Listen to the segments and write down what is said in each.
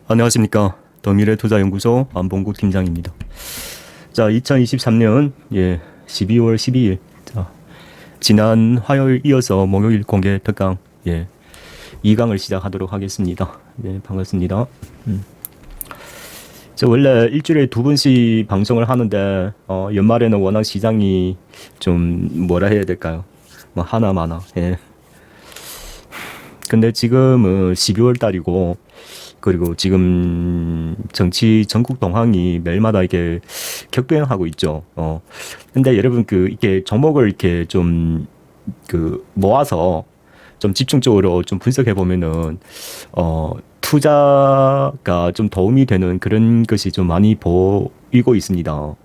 안녕하십니까. 더미래투자연구소 안봉국 팀장입니다. 자, 2023년 12월 12일 지난 화요일 이어서 목요일 공개 특강 2강을 시작하도록 하겠습니다. 반갑습니다. 저 원래 일주일에 2번씩 방송을 하는데 연말에는 워낙 시장이 좀 뭐라 해야 될까요? 뭐 하나마나. 근데 지금 12월 달이고 그리고 지금 정치 전국 동향이 매일마다 이렇게 격변하고 있죠. 근데 여러분 이렇게 종목을 이렇게 좀 모아서 좀 집중적으로 좀 분석해 보면은 투자가 좀 도움이 되는 그런 것이 좀 많이 보이고 있습니다.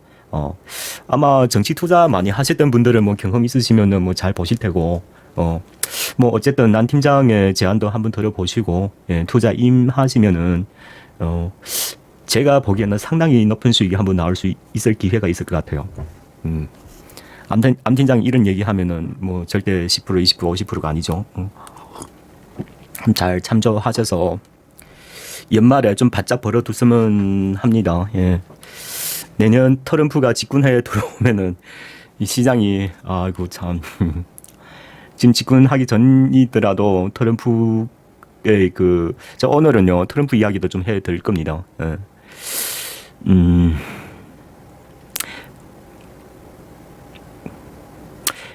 아마 정치 투자 많이 하셨던 분들은 뭐 경험 있으시면은 뭐 잘 보실 테고, 뭐 어쨌든 난 팀장의 제안도 한번 들어보시고, 투자 임하시면은, 제가 보기에는 상당히 높은 수익이 한번 나올 수 있을 기회가 있을 것 같아요. 암 팀장이 이런 얘기하면은 뭐 절대 10%, 20%, 50%가 아니죠. 잘 참조하셔서 연말에 좀 바짝 벌어두으면 합니다. 내년 트럼프가 집권해에 들어오면은 이 시장이 아이고 참 지금 집권하기 전이더라도 트럼프의 저 오늘은요 트럼프 이야기도 좀 해드릴 겁니다.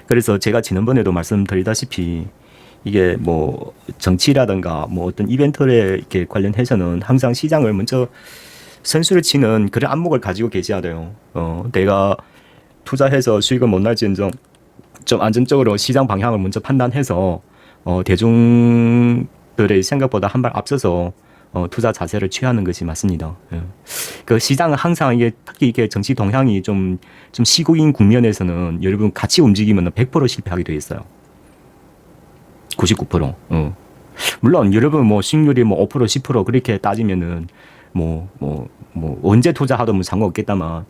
그래서 제가 지난번에도 말씀드리다시피 이게 뭐 정치라든가 뭐 어떤 이벤트에 이렇게 관련해서는 항상 시장을 먼저 선수를 치는 그런 안목을 가지고 계셔야 돼요. 내가 투자해서 수익을 못 날지언정 좀 안전적으로 시장 방향을 먼저 판단해서 대중들의 생각보다 한 발 앞서서 투자 자세를 취하는 것이 맞습니다. 그 시장은 항상 이게 특히 이게 정치 동향이 좀 시국인 국면에서는 여러분 같이 움직이면 100% 실패하게 돼 있어요. 99%. 물론 여러분 뭐 수익률이 뭐 5%, 10% 그렇게 따지면은 뭐 언제 투자하든 뭐 상관없겠다만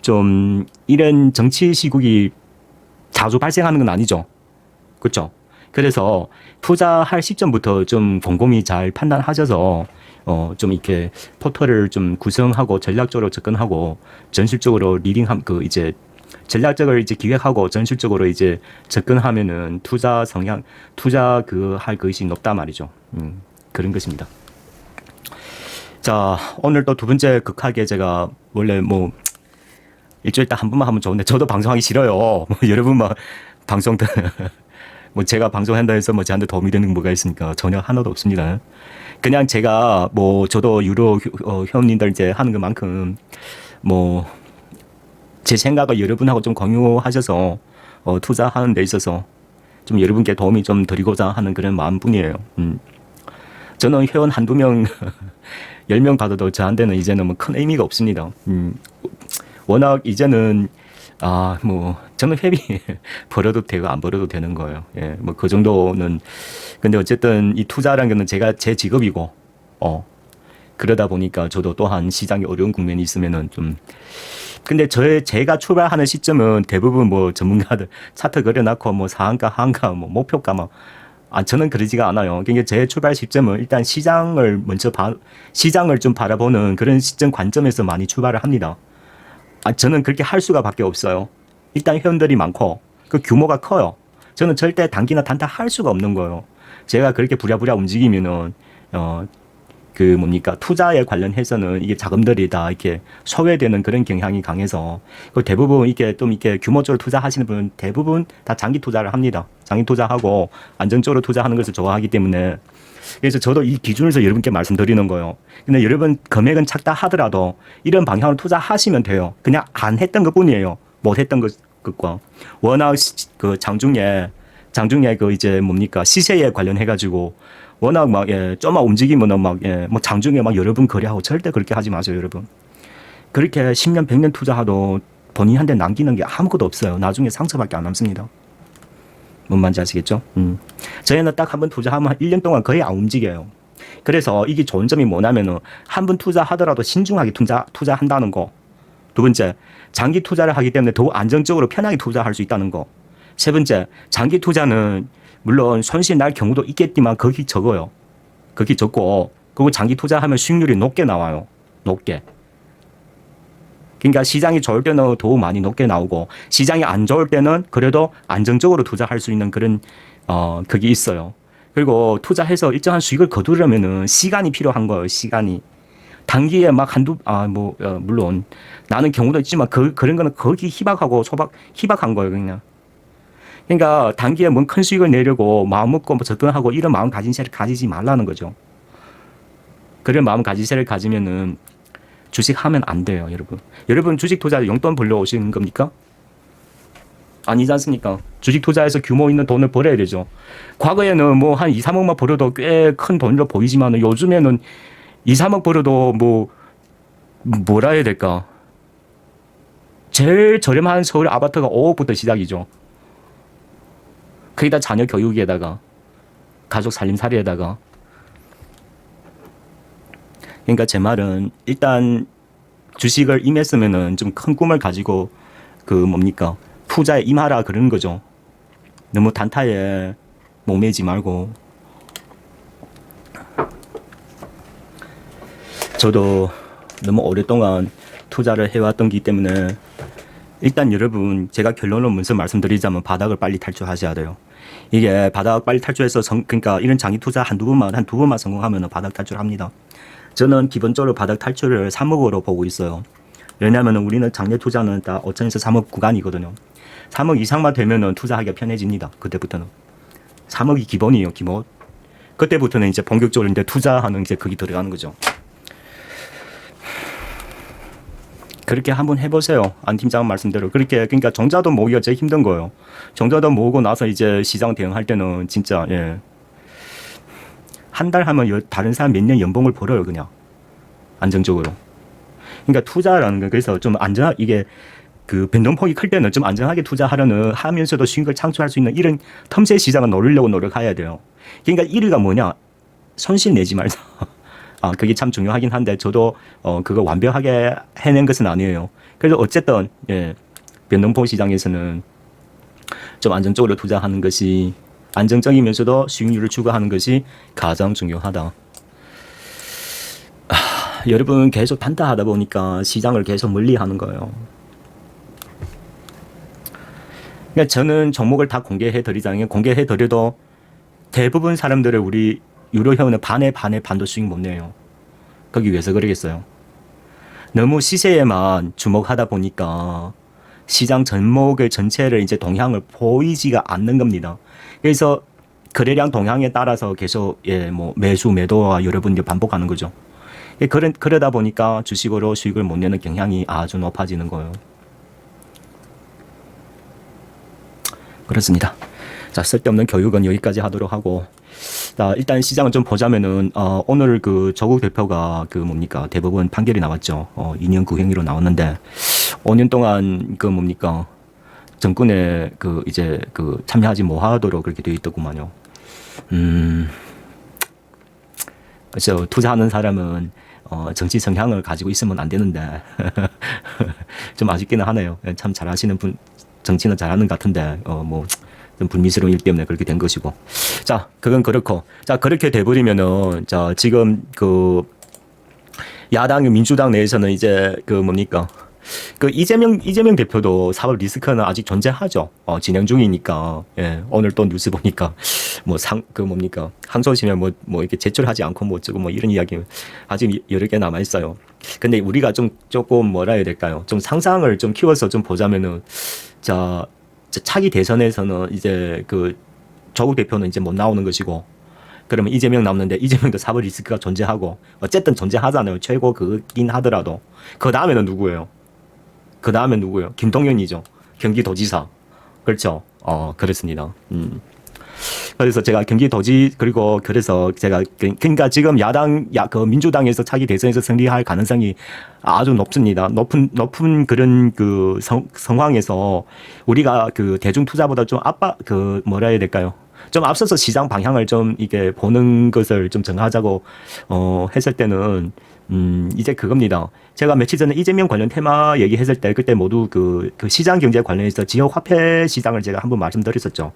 좀 이런 정치 시국이 자주 발생하는 건 아니죠. 그렇죠? 그래서 투자할 시점부터 좀 곰곰이 잘 판단하셔서 좀 이렇게 포털을 좀 구성하고 전략적으로 접근하고 전술적으로 리딩함 이제 전략적으로 이제 기획하고 전술적으로 이제 접근하면은 투자 성향 할 것이 높다 말이죠. 그런 것입니다. 자, 오늘 또 두 번째 극하게 제가 원래 뭐 일주일에 딱 한 번만 하면 좋은데 저도 방송하기 싫어요. 뭐 여러분 막 방송 뭐 제가 방송한다 해서 뭐 저한테 도움이 되는 뭐가 있습니까? 전혀 하나도 없습니다. 그냥 제가 뭐 저도 유로 회원님들 이제 하는 것만큼 뭐 제 생각을 여러분하고 좀 공유하셔서 투자하는 데 있어서 좀 여러분께 도움이 좀 드리고자 하는 그런 마음뿐이에요. 저는 회원 한두 명 10명 받아도 저한테는 이제는 뭐 큰 의미가 없습니다. 워낙 이제는 뭐 저는 회비 벌어도 되고 안 벌어도 되는 거예요. 뭐 그 정도는. 근데 어쨌든 이 투자라는 거는 제 직업이고 그러다 보니까 저도 또한 시장에 어려운 국면이 있으면은 좀 근데 제가 출발하는 시점은 대부분 뭐 전문가들 차트 그려놓고 뭐 상한가, 하한가, 뭐 목표가 뭐 저는 그러지가 않아요. 그러니까 제 출발 시점은 일단 시장을 시장을 좀 바라보는 그런 시점 관점에서 많이 출발을 합니다. 저는 그렇게 할 수가 밖에 없어요. 일단 회원들이 많고 그 규모가 커요. 저는 절대 단기나 단타 할 수가 없는 거예요. 제가 그렇게 부랴부랴 움직이면은 투자에 관련해서는 이게 자금들이 다 이렇게 소외되는 그런 경향이 강해서 대부분 이게 좀 이렇게 규모적으로 투자하시는 분은 대부분 다 장기 투자를 합니다. 장기 투자하고 안정적으로 투자하는 것을 좋아하기 때문에 그래서 저도 이 기준에서 여러분께 말씀드리는 거예요. 근데 여러분 금액은 작다 하더라도 이런 방향으로 투자하시면 돼요. 그냥 안 했던 것 뿐이에요. 못 했던 것과 워낙 장중에 이제 시세에 관련해 가지고 워낙 좀만 움직이면은 뭐 장중에 여러분 거래하고 절대 그렇게 하지 마세요, 여러분. 그렇게 10년, 100년 투자하도 본인한테 남기는 게 아무것도 없어요. 나중에 상처밖에 안 남습니다. 뭔 말인지 아시겠죠? 저희는 딱 한 번 투자하면 1년 동안 거의 안 움직여요. 그래서 이게 좋은 점이 뭐냐면은 한 번 투자하더라도 신중하게 투자한다는 거. 두 번째, 장기 투자를 하기 때문에 더 안정적으로 편하게 투자할 수 있다는 거. 세 번째, 장기 투자는 물론 손실 날 경우도 있겠지만 극히 적어요. 극히 적고 그리고 장기 투자하면 수익률이 높게 나와요. 높게. 그러니까 시장이 좋을 때는 더 많이 높게 나오고 시장이 안 좋을 때는 그래도 안정적으로 투자할 수 있는 그런 그게 있어요. 그리고 투자해서 일정한 수익을 거두려면은 시간이 필요한 거예요. 시간이. 단기에 막 물론 나는 경우도 있지만 그런 거는 거기 희박하고 희박한 거예요. 그러니까 단기에 뭔 큰 수익을 내려고 마음 먹고 뭐 접근하고 이런 마음 가지세를 가지지 말라는 거죠. 그런 마음 가지세를 가지면은 주식 하면 안 돼요, 여러분. 여러분 주식 투자 용돈 벌러 오시는 겁니까? 아니지 않습니까? 주식 투자해서 규모 있는 돈을 벌어야 되죠. 과거에는 뭐 한 2, 3억만 벌어도 꽤 큰 돈으로 보이지만 요즘에는 2, 3억 벌어도 뭐라 해야 될까? 제일 저렴한 서울 아파트가 5억부터 시작이죠. 거기다 자녀 교육에다가 가족 살림살이에다가. 그러니까 제 말은 일단 주식을 임했으면은 좀 큰 꿈을 가지고 투자에 임하라 그러는 거죠. 너무 단타에 목매지 말고. 저도 너무 오랫동안 투자를 해왔던 기 때문에 일단 여러분 제가 결론을 먼저 말씀드리자면 바닥을 빨리 탈출하셔야 돼요. 이게 바닥 빨리 탈출해서 그러니까 이런 장기 투자 한 두 번만 성공하면 바닥 탈출합니다. 저는 기본적으로 바닥 탈출을 3억으로 보고 있어요. 왜냐하면 우리는 장기 투자는 다 5천에서 3억 구간이거든요. 3억 이상만 되면은 투자하기가 편해집니다. 그때부터는 3억이 기본이에요. 기본. 그때부터는 이제 본격적으로 이제 투자하는 이제 거기 들어가는 거죠. 그렇게 한번 해보세요. 안 팀장 말씀대로. 그러니까 정자도 모으기가 제일 힘든 거예요. 정자도 모으고 나서 이제 시장 대응할 때는 진짜, 한 달 하면 다른 사람 몇 년 연봉을 벌어요, 그냥. 안정적으로. 그러니까 투자라는 거, 그래서 좀 이게 변동폭이 클 때는 좀 안전하게 투자하려는 하면서도 수익을 창출할 수 있는 이런 틈새 시장을 노리려고 노력해야 돼요. 그러니까 1위가 뭐냐? 손실 내지 말자. 그게 참 중요하긴 한데 저도 그거 완벽하게 해낸 것은 아니에요. 그래서 어쨌든 변동폭 시장에서는 좀 안정적으로 투자하는 것이 안정적이면서도 수익률을 추구하는 것이 가장 중요하다. 여러분 계속 단타하다 보니까 시장을 계속 멀리하는 거예요. 그러니까 저는 종목을 다 공개해드리자면 공개해드려도 대부분 사람들을 우리 유료회원은 반도 수익 못 내요. 거기 위해서 그러겠어요. 너무 시세에만 주목하다 보니까 시장 전체를 이제 동향을 보이지가 않는 겁니다. 그래서 거래량 동향에 따라서 계속 매수 매도와 여러분들 반복하는 거죠. 그러다 보니까 주식으로 수익을 못 내는 경향이 아주 높아지는 거예요. 그렇습니다. 자, 쓸데없는 교육은 여기까지 하도록 하고, 자, 일단 시장을 좀 보자면은, 오늘 조국 대표가 대법원 판결이 나왔죠. 2년 구형으로 나왔는데, 5년 동안 정권에 참여하지 못하도록 그렇게 되어 있더구만요. 그래서 투자하는 사람은, 정치 성향을 가지고 있으면 안 되는데, 좀 아쉽기는 하네요. 참 잘하시는 분, 정치는 잘하는 것 같은데, 좀 불미스러운 일 때문에 그렇게 된 것이고. 자, 그건 그렇고. 자, 그렇게 돼버리면은, 자, 지금 야당, 민주당 내에서는 이제 이재명 대표도 사법 리스크는 아직 존재하죠. 진행 중이니까. 오늘 또 뉴스 보니까, 항소심에 이렇게 제출하지 않고 어쩌고 이런 이야기 아직 여러 개 남아있어요. 근데 우리가 조금 뭐라 해야 될까요? 좀 상상을 좀 키워서 좀 보자면은, 자, 차기 대선에서는 이제 조국 대표는 이제 못 나오는 것이고, 그러면 이재명 남는데 이재명도 사법 리스크가 존재하고, 어쨌든 존재하잖아요. 최고 그긴 하더라도. 그 다음에는 누구예요? 김동연이죠. 경기도지사. 그렇죠. 그렇습니다. 그래서 제가 그래서 제가 그러니까 지금 민주당에서 차기 대선에서 승리할 가능성이 아주 높습니다. 높은 그런 상황에서 우리가 대중 투자보다 좀 뭐라 해야 될까요? 좀 앞서서 시장 방향을 좀 이게 보는 것을 좀 정하자고 했을 때는 이제 그겁니다. 제가 며칠 전에 이재명 관련 테마 얘기했을 때 그때 모두 그 시장 경제 관련해서 지역 화폐 시장을 제가 한번 말씀드렸었죠.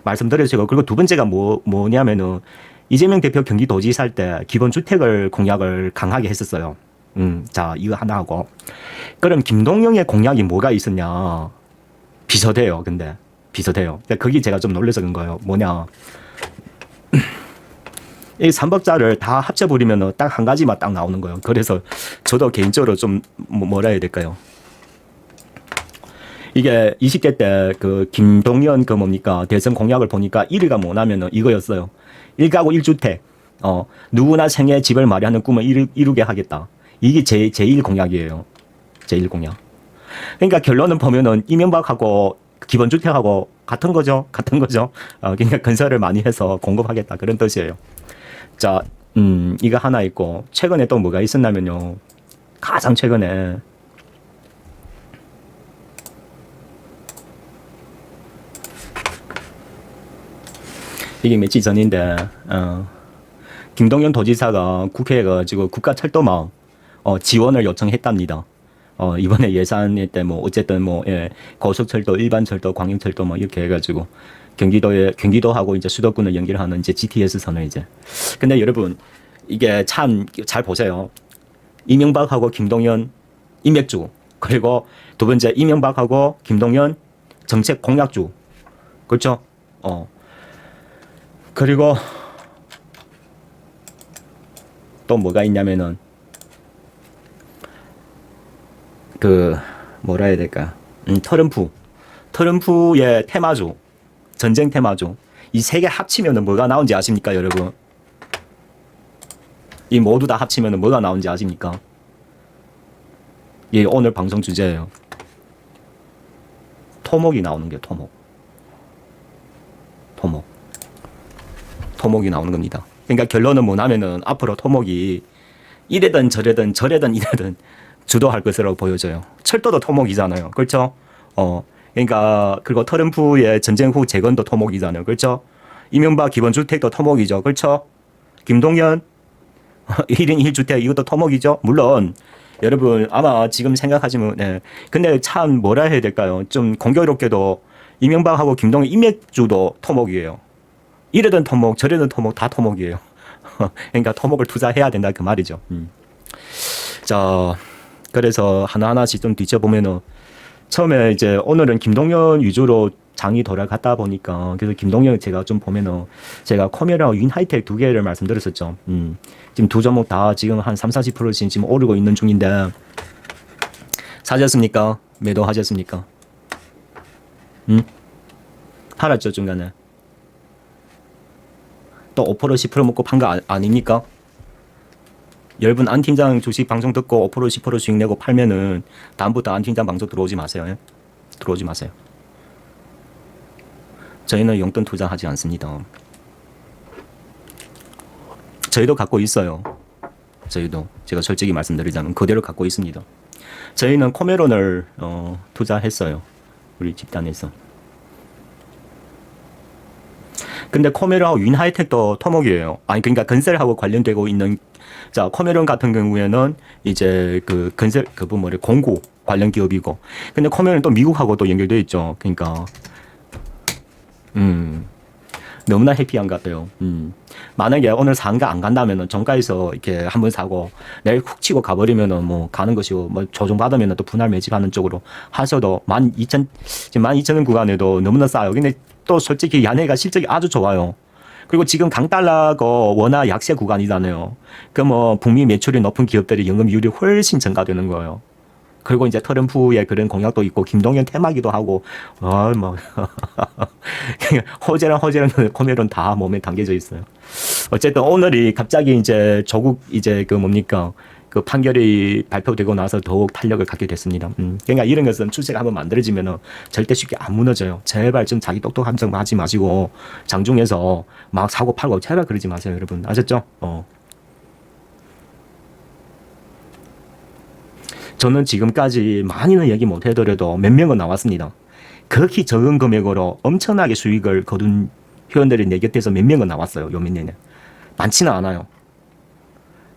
그리고 두 번째가 뭐냐면은 이재명 대표 경기도지사 할 때 기본주택을 공약을 강하게 했었어요. 자, 이거 하나 하고. 그럼 김동영의 공약이 뭐가 있었냐? 비슷해요, 근데. 비슷해요. 거기 제가 좀 놀라서 그런 거예요. 뭐냐. 이 3박자를 다 합쳐버리면 딱 한 가지만 딱 나오는 거예요. 그래서 저도 개인적으로 좀 뭐라 해야 될까요? 이게 20대 때 그 김동연 그 뭡니까 대선 공약을 보니까 1위가 뭐냐면은 이거였어요. 1가구 1주택. 누구나 생애 집을 마련하는 꿈을 이루게 하겠다. 이게 제1 공약이에요. 제1 공약. 그러니까 결론은 보면은 이명박하고 기본주택하고 같은 거죠. 같은 거죠. 그러니까 건설을 많이 해서 공급하겠다. 그런 뜻이에요. 자, 이거 하나 있고, 최근에 또 뭐가 있었냐면요. 가장 최근에, 이게 며칠 전인데, 김동연 도지사가 국회에 가지고 국가철도망, 지원을 요청했답니다. 이번에 예산일 때 뭐, 어쨌든 뭐, 예, 고속철도, 일반철도, 광역철도 뭐, 이렇게 해가지고, 경기도하고 이제 수도권을 연결하는 이제 GTS선을 이제. 근데 여러분, 이게 참 잘 보세요. 이명박하고 김동연 인맥주. 그리고 두 번째, 이명박하고 김동연 정책 공약주. 그렇죠? 그리고 또 뭐가 있냐면은, 뭐라 해야 될까? 트럼프의 테마주. 전쟁 테마죠. 이 세 개 합치면 뭐가 나온지 아십니까, 여러분? 이 모두 다 합치면 뭐가 나온지 아십니까? 이 오늘 방송 주제예요. 토목이 나오는 게 토목. 토목이 나오는 겁니다. 그러니까 결론은 뭐냐면은 앞으로 토목이 이래든 저래든 이래든 주도할 것으로 보여져요. 철도도 토목이잖아요. 그렇죠? 그러니까 그리고 트럼프의 전쟁 후 재건도 토목이잖아요. 그렇죠? 이명박 기본주택도 토목이죠. 그렇죠? 김동연 1인 1주택 이것도 토목이죠. 물론 여러분 아마 지금 생각하시면 네. 근데 참 뭐라 해야 될까요? 좀 공교롭게도 이명박하고 김동연 인맥주도 토목이에요. 이래든 토목 저래든 토목 다 토목이에요. 그러니까 토목을 투자해야 된다 그 말이죠. 자 그래서 하나하나씩 좀 뒤져보면은 처음에 이제 오늘은 김동연 위주로 장이 돌아갔다 보니까 그래서 김동연 제가 좀 보면은 제가 코메라와 윈하이텍 두 개를 말씀드렸었죠. 지금 두 종목 다 지금 한 30-40%씩 지금 오르고 있는 중인데 사셨습니까? 매도하셨습니까? 팔았죠 중간에. 또 5% 10% 먹고 판 거 아닙니까? 여러분 안 팀장 주식 방송 듣고 5% 10% 수익 내고 팔면은 다음부터 안 팀장 방송 들어오지 마세요. 예? 들어오지 마세요. 저희는 용돈 투자하지 않습니다. 저희도 갖고 있어요. 저희도 제가 솔직히 말씀드리자면 그대로 갖고 있습니다. 저희는 코메론을 투자했어요. 우리 집단에서. 근데 코메론하고 윈하이텍도 토목이에요. 아니 그러니까 건설하고 관련되고 있는 자 코메론 같은 경우에는 이제 그 건설 공구 관련 기업이고 근데 코메론은 또 미국하고 또 연결돼 있죠. 그러니까 너무나 해피한 것 같아요. 만약에 오늘 상가 안 간다면은 정가에서 이렇게 한번 사고 내일 훅 치고 가버리면은 뭐 가는 것이고 뭐 조정 받으면은 또 분할 매집하는 쪽으로 하셔도 12,000원 구간에도 너무나 싸요. 근데 또 솔직히 야네가 실적이 아주 좋아요. 그리고 지금 강달러가 워낙 약세 구간이잖아요. 그 뭐 북미 매출이 높은 기업들이 연금이율이 훨씬 증가되는 거예요. 그리고 이제 트럼프의 그런 공약도 있고 김동연 테마기도 하고 뭐 호재랑 코메론 다 몸에 담겨져 있어요. 어쨌든 오늘이 갑자기 이제 조국 이제 그 뭡니까 그 판결이 발표되고 나서 더욱 탄력을 갖게 됐습니다. 그러니까 이런 것은 추세가 한번 만들어지면은 절대 쉽게 안 무너져요. 제발 좀 자기 똑똑한 척 하지 마시고 장중에서 막 사고 팔고 제발 그러지 마세요, 여러분. 아셨죠? 저는 지금까지 많이는 얘기 못 해드려도 몇 명은 나왔습니다. 극히 적은 금액으로 엄청나게 수익을 거둔 회원들이 내 곁에서 몇 명은 나왔어요. 요 몇 년에. 많지는 않아요.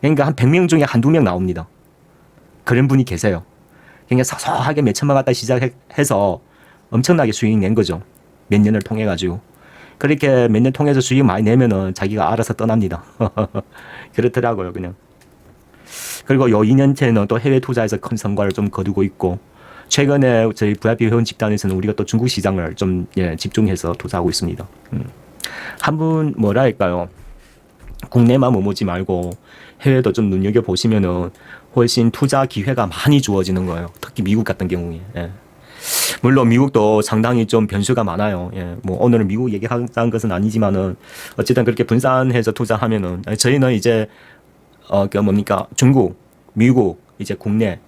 그러니까 한 100명 중에 한두 명 나옵니다. 그런 분이 계세요. 그러니까 서서하게 몇 천만 갖다 시작해서 엄청나게 수익 낸 거죠. 몇 년을 통해 가지고. 그렇게 몇 년 통해서 수익 많이 내면은 자기가 알아서 떠납니다. 그렇더라고요, 그냥. 그리고 요 2년째는 또 해외 투자에서 큰 성과를 좀 거두고 있고, 최근에 저희 VIP 회원 집단에서는 우리가 또 중국 시장을 좀 집중해서 투자하고 있습니다. 한분 뭐라 할까요? 국내만 머무지 말고 해외도 좀 눈여겨 보시면은 훨씬 투자 기회가 많이 주어지는 거예요. 특히 미국 같은 경우에. 예. 물론 미국도 상당히 좀 변수가 많아요. 예. 뭐 오늘은 미국 얘기하는 것은 아니지만은 어쨌든 그렇게 분산해서 투자하면은 저희는 이제 그 뭡니까 중국, 미국, 이제 국내,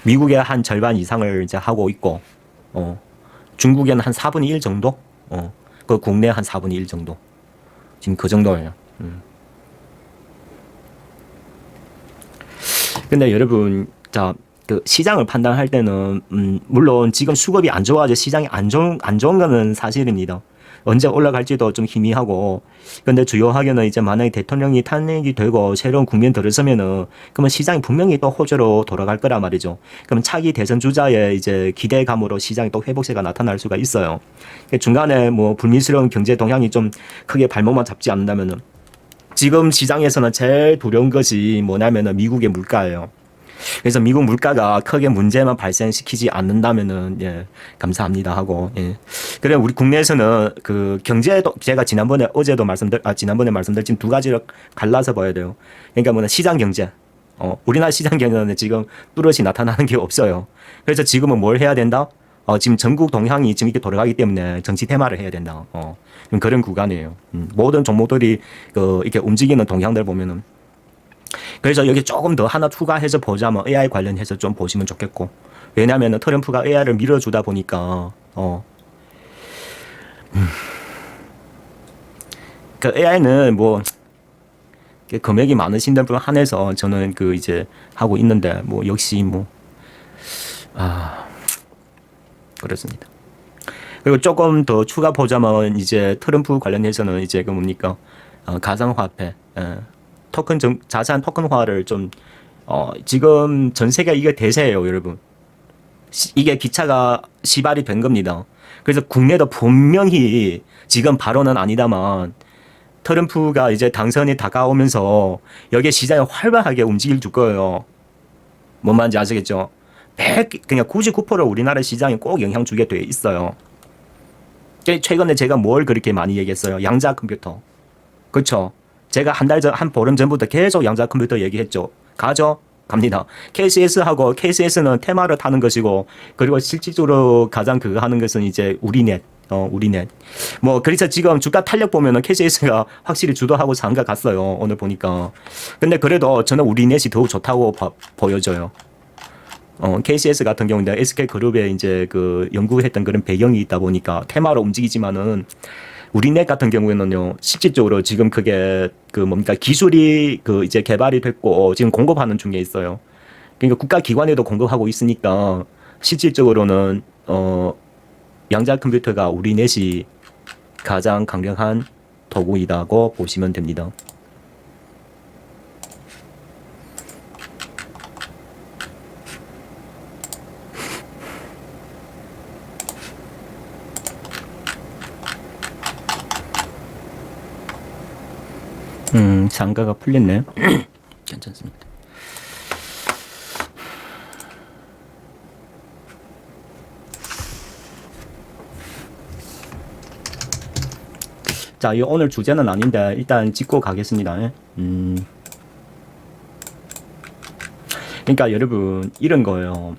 미국의 한 절반 이상을 이제 하고 있고, 중국에는 한 4분의 1 정도, 그 국내 한 4분의 1 정도, 지금 그 정도예요. 근데 여러분, 자, 그 시장을 판단할 때는 물론 지금 수급이 안 좋아져 시장이 안 좋은 거는 사실입니다. 언제 올라갈지도 좀 희미하고, 근데 주요하게는 이제 만약에 대통령이 탄핵이 되고 새로운 국면 들어서면은 그러면 시장이 분명히 또 호조로 돌아갈 거란 말이죠. 그러면 차기 대선 주자의 이제 기대감으로 시장이 또 회복세가 나타날 수가 있어요. 중간에 뭐 불미스러운 경제 동향이 좀 크게 발목만 잡지 않는다면은 지금 시장에서는 제일 두려운 것이 뭐냐면은 미국의 물가예요. 그래서 미국 물가가 크게 문제만 발생시키지 않는다면은 감사합니다 하고 그래 우리 국내에서는 그 경제도 제가 지난번에 말씀드린 두 가지를 갈라서 봐야 돼요. 그러니까 뭐냐 시장 경제. 우리나라 시장 경제는 지금 뚜렷이 나타나는 게 없어요. 그래서 지금은 뭘 해야 된다? 지금 전국 동향이 지금 이렇게 돌아가기 때문에 정치 테마를 해야 된다. 그런 구간이에요. 모든 종목들이 이렇게 움직이는 동향들 보면은. 그래서 여기 조금 더 하나 추가해서 보자면 AI 관련해서 좀 보시면 좋겠고, 왜냐하면 트럼프가 AI를 밀어주다 보니까 그 AI는 뭐 금액이 많으신 분 한해서 저는 그 이제 하고 있는데 뭐 역시 뭐 그렇습니다. 그리고 조금 더 추가 보자면 이제 트럼프 관련해서는 이제 그 뭡니까 가상화폐 자산 토큰화를 좀 지금 전 세계 이게 대세예요, 여러분. 이게 기차가 시발이 된 겁니다. 그래서 국내도 분명히 지금 발언은 아니다만 트럼프가 이제 당선이 다가오면서 여기에 시장이 활발하게 움직일 줄 거예요. 뭔 말인지 아시겠죠? 그냥 99% 우리나라 시장에 꼭 영향 주게 돼 있어요. 최근에 제가 뭘 그렇게 많이 얘기했어요? 양자 컴퓨터. 그렇죠? 제가 한 보름 전부터 계속 양자 컴퓨터 얘기했죠. 갑니다. KCS는 테마를 타는 것이고, 그리고 실질적으로 가장 그거 하는 것은 이제 우리넷. 뭐, 그래서 지금 주가 탄력 보면은 KCS가 확실히 주도하고 상가 갔어요. 오늘 보니까. 근데 그래도 저는 우리넷이 더욱 좋다고 보여져요. KCS 같은 경우는 SK그룹에 이제 그 연구했던 그런 배경이 있다 보니까 테마로 움직이지만은 우리넷 같은 경우에는요, 실질적으로 지금 그게 그 뭡니까 기술이 그 이제 개발이 됐고 지금 공급하는 중에 있어요. 그러니까 국가기관에도 공급하고 있으니까 실질적으로는 양자 컴퓨터가 우리넷이 가장 강력한 도구이라고 보시면 됩니다. 상가가 풀렸네. 괜찮습니다. 자, 이 오늘 주제는 아닌데 일단 짚고 가겠습니다. 그러니까 여러분 이런 거예요.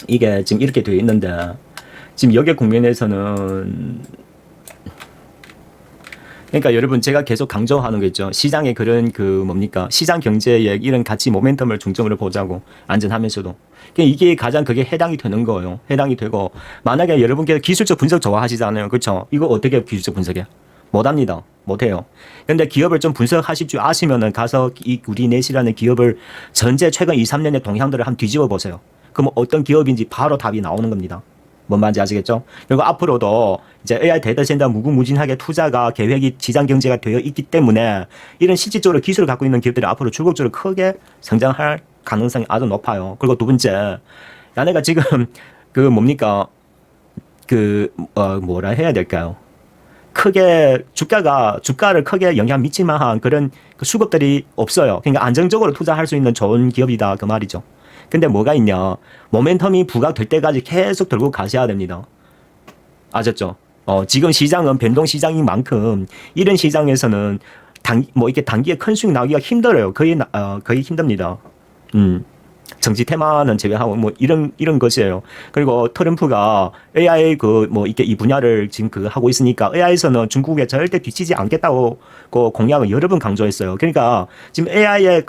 이게 지금 이렇게 되어 있는데 지금 여기 국면에서는 그러니까 여러분 제가 계속 강조하는 거 있죠. 시장의 그런 그 뭡니까 시장 경제의 이런 가치 모멘텀을 중점으로 보자고 안전하면서도 그러니까 이게 가장 그게 해당이 되는 거예요. 해당이 되고 만약에 여러분께서 기술적 분석 좋아하시잖아요. 그렇죠? 이거 어떻게 기술적 분석해? 못합니다. 못해요. 근데 기업을 좀 분석하실 줄 아시면은 가서 이 우리넷이라는 기업을 전체 최근 2, 3년의 동향들을 한번 뒤집어 보세요. 그럼 어떤 기업인지 바로 답이 나오는 겁니다. 뭔 말인지 아시겠죠? 그리고 앞으로도 이제 AI 데이터 센터 무궁무진하게 투자가 계획이 시장 경제가 되어 있기 때문에 이런 실질적으로 기술을 갖고 있는 기업들이 앞으로 출국적으로 크게 성장할 가능성이 아주 높아요. 그리고 두 번째, 야네가 지금 그 뭡니까 뭐라 해야 될까요? 크게 주가를 크게 영향 미칠 만한 그런 그 수급들이 없어요. 그러니까 안정적으로 투자할 수 있는 좋은 기업이다 그 말이죠. 근데 뭐가 있냐? 모멘텀이 부각될 때까지 계속 들고 가셔야 됩니다. 아셨죠? 지금 시장은 변동 시장인 만큼 이런 시장에서는 이렇게 단기에 큰 수익 나기가 힘들어요. 거의 힘듭니다. 정치 테마는 제외하고 뭐 이런 것이에요. 그리고 트럼프가 AI 이렇게 이 분야를 지금 하고 있으니까 AI에서는 중국에 절대 뒤치지 않겠다고 그 공약을 여러 번 강조했어요. 그러니까 지금 AI의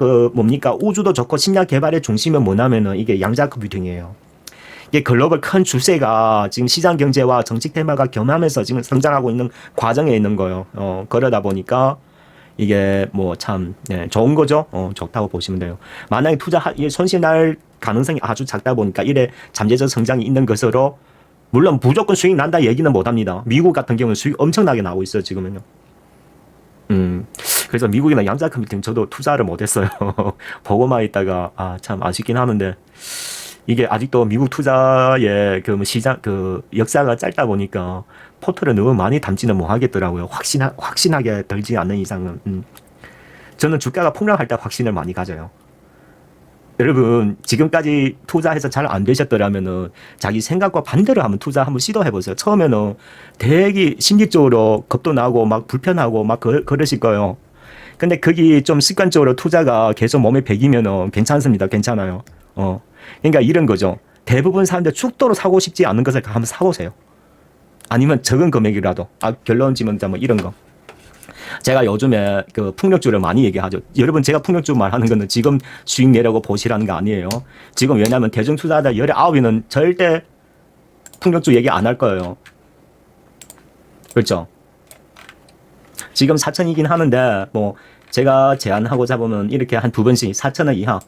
우주도 좋고 식량 개발의 중심은 뭐냐면은 이게 양자 컴퓨팅이에요. 이게 글로벌 큰 추세가 지금 시장 경제와 정책 테마가 겸하면서 지금 성장하고 있는 과정에 있는 거예요. 그러다 보니까 이게 참 좋은 거죠. 좋다고 보시면 돼요. 만약에 손실 날 가능성이 아주 작다 보니까 이래 잠재적 성장이 있는 것으로 물론 무조건 수익 난다 얘기는 못 합니다. 미국 같은 경우는 수익 엄청나게 나오고 있어요, 지금은요. 그래서 미국이나 양자 컴퓨팅 저도 투자를 못 했어요. 보고만 있다가 참 아쉽긴 하는데 이게 아직도 미국 투자의 시장 역사가 짧다 보니까 포트를 너무 많이 담지는 못하겠더라고요. 확신하게 들지 않는 이상은. 저는 주가가 폭락할 때 확신을 많이 가져요. 여러분 지금까지 투자해서 잘 안 되셨더라면은 자기 생각과 반대로 한번 한번 시도해보세요. 처음에는 되게 심리적으로 겁도 나고 막 불편하고 막 그러실 거예요. 근데 그게 좀 습관적으로 투자가 계속 몸에 배기면은 괜찮습니다. 괜찮아요. 그러니까 이런 거죠. 대부분 사람들 죽도록 사고 싶지 않은 것을 한번 사보세요. 아니면 적은 금액이라도. 결론 지면 뭐 이런 거. 제가 요즘에 풍력주를 많이 얘기하죠. 여러분 제가 풍력주 말하는 거는 지금 수익 내려고 보시라는 거 아니에요. 지금 왜냐하면 대중 투자자 19위는 절대 풍력주 얘기 안 할 거예요. 그렇죠? 지금 4천이긴 하는데 제가 제안하고자 보면 이렇게 한 2번씩 4천원 이하.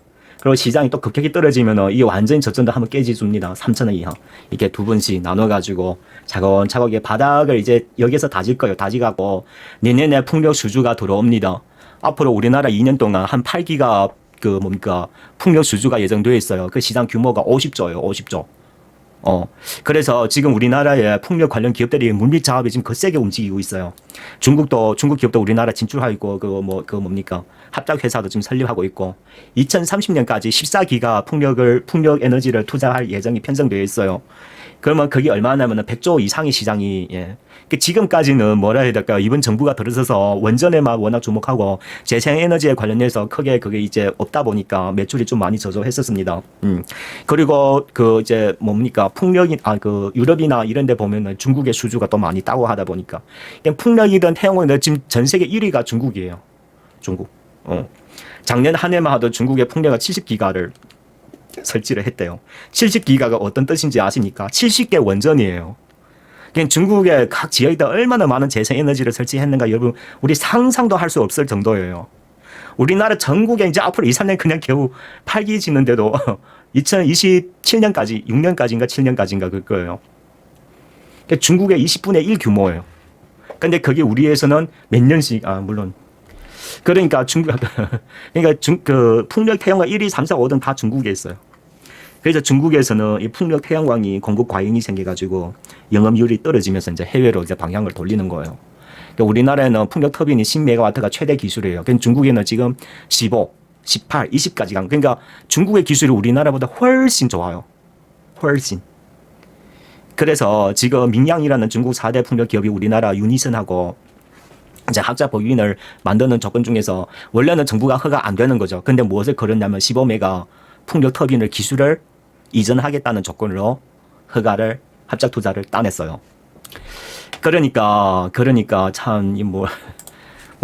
그리고 시장이 또 급격히 떨어지면 이게 완전히 저점도 한번 깨져줍니다. 3,000원 이하. 이렇게 2번씩 나눠가지고 차곡차곡 바닥을 이제 여기서 다질 거예요. 다지가고 내년에 풍력 수주가 들어옵니다. 앞으로 우리나라 2년 동안 한 8기가 풍력 수주가 예정되어 있어요. 그 시장 규모가 50조예요. 50조. 그래서 지금 우리나라의 풍력 관련 기업들이 물밑 작업이 지금 거세게 움직이고 있어요. 중국 기업도 우리나라 진출하고 있고, 합작 회사도 지금 설립하고 있고, 2030년까지 14기가 풍력 에너지를 투자할 예정이 편성되어 있어요. 그러면 그게 얼마냐면은 100조 이상의 시장이, 지금까지는 뭐라 해야 될까요? 이번 정부가 들어서서 원전에만 워낙 주목하고 재생에너지에 관련해서 크게 그게 이제 없다 보니까 매출이 좀 많이 저조했었습니다. 그리고 풍력이, 유럽이나 이런 데 보면은 중국의 수주가 또 많이 따고 하다 보니까. 풍력이든 태양광이든 지금 전 세계 1위가 중국이에요. 중국. 작년 한 해만 하도 중국의 풍력가 70기가를 설치를 했대요. 70기가가 어떤 뜻인지 아십니까? 70개 원전이에요. 그냥 중국의 각 지역에다 얼마나 많은 재생에너지를 설치했는가 여러분 우리 상상도 할 수 없을 정도예요. 우리나라 전국에 이제 앞으로 2, 3년 그냥 겨우 8기 짓는데도 2027년까지 6년까지인가 7년까지인가 그럴 거예요. 그러니까 중국의 20분의 1 규모예요. 근데 그게 우리에서는 몇 년씩 물론 그러니까 풍력 태양광 1위, 3, 4, 5등 다 중국에 있어요. 그래서 중국에서는 이 풍력 태양광이 공급 과잉이 생겨가지고 영업률이 떨어지면서 이제 해외로 이제 방향을 돌리는 거예요. 그러니까 우리나라에는 풍력 터빈이 10메가와트가 최대 기술이에요. 그러니까 중국에는 지금 15, 18, 20까지 간. 그러니까 중국의 기술이 우리나라보다 훨씬 좋아요. 훨씬. 그래서 지금 민양이라는 중국 4대 풍력 기업이 우리나라 유니선하고 이제 학자 법인을 만드는 조건 중에서 원래는 정부가 허가 안 되는 거죠. 근데 무엇을 걸었냐면 15메가 풍력 터빈을 기술을 이전하겠다는 조건으로 허가를 합작 투자를 따냈어요. 그러니까 참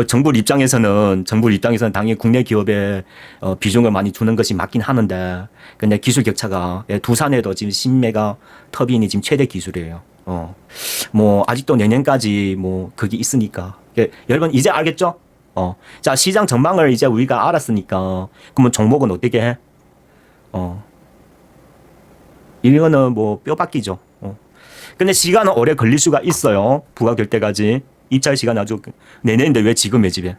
정부 입장에서는 당연히 국내 기업에 비중을 많이 주는 것이 맞긴 하는데 근데 기술 격차가 두산에도 지금 10메가 터빈이 지금 최대 기술이에요. 아직도 내년까지 그게 있으니까 여러분 이제 알겠죠? 자 시장 전망을 이제 우리가 알았으니까 그러면 종목은 어떻게 해? 이거는 뼈박기죠. 근데 시간은 오래 걸릴 수가 있어요. 부과될 때까지. 입찰 시간 아주 내년인데 왜 지금 매집해?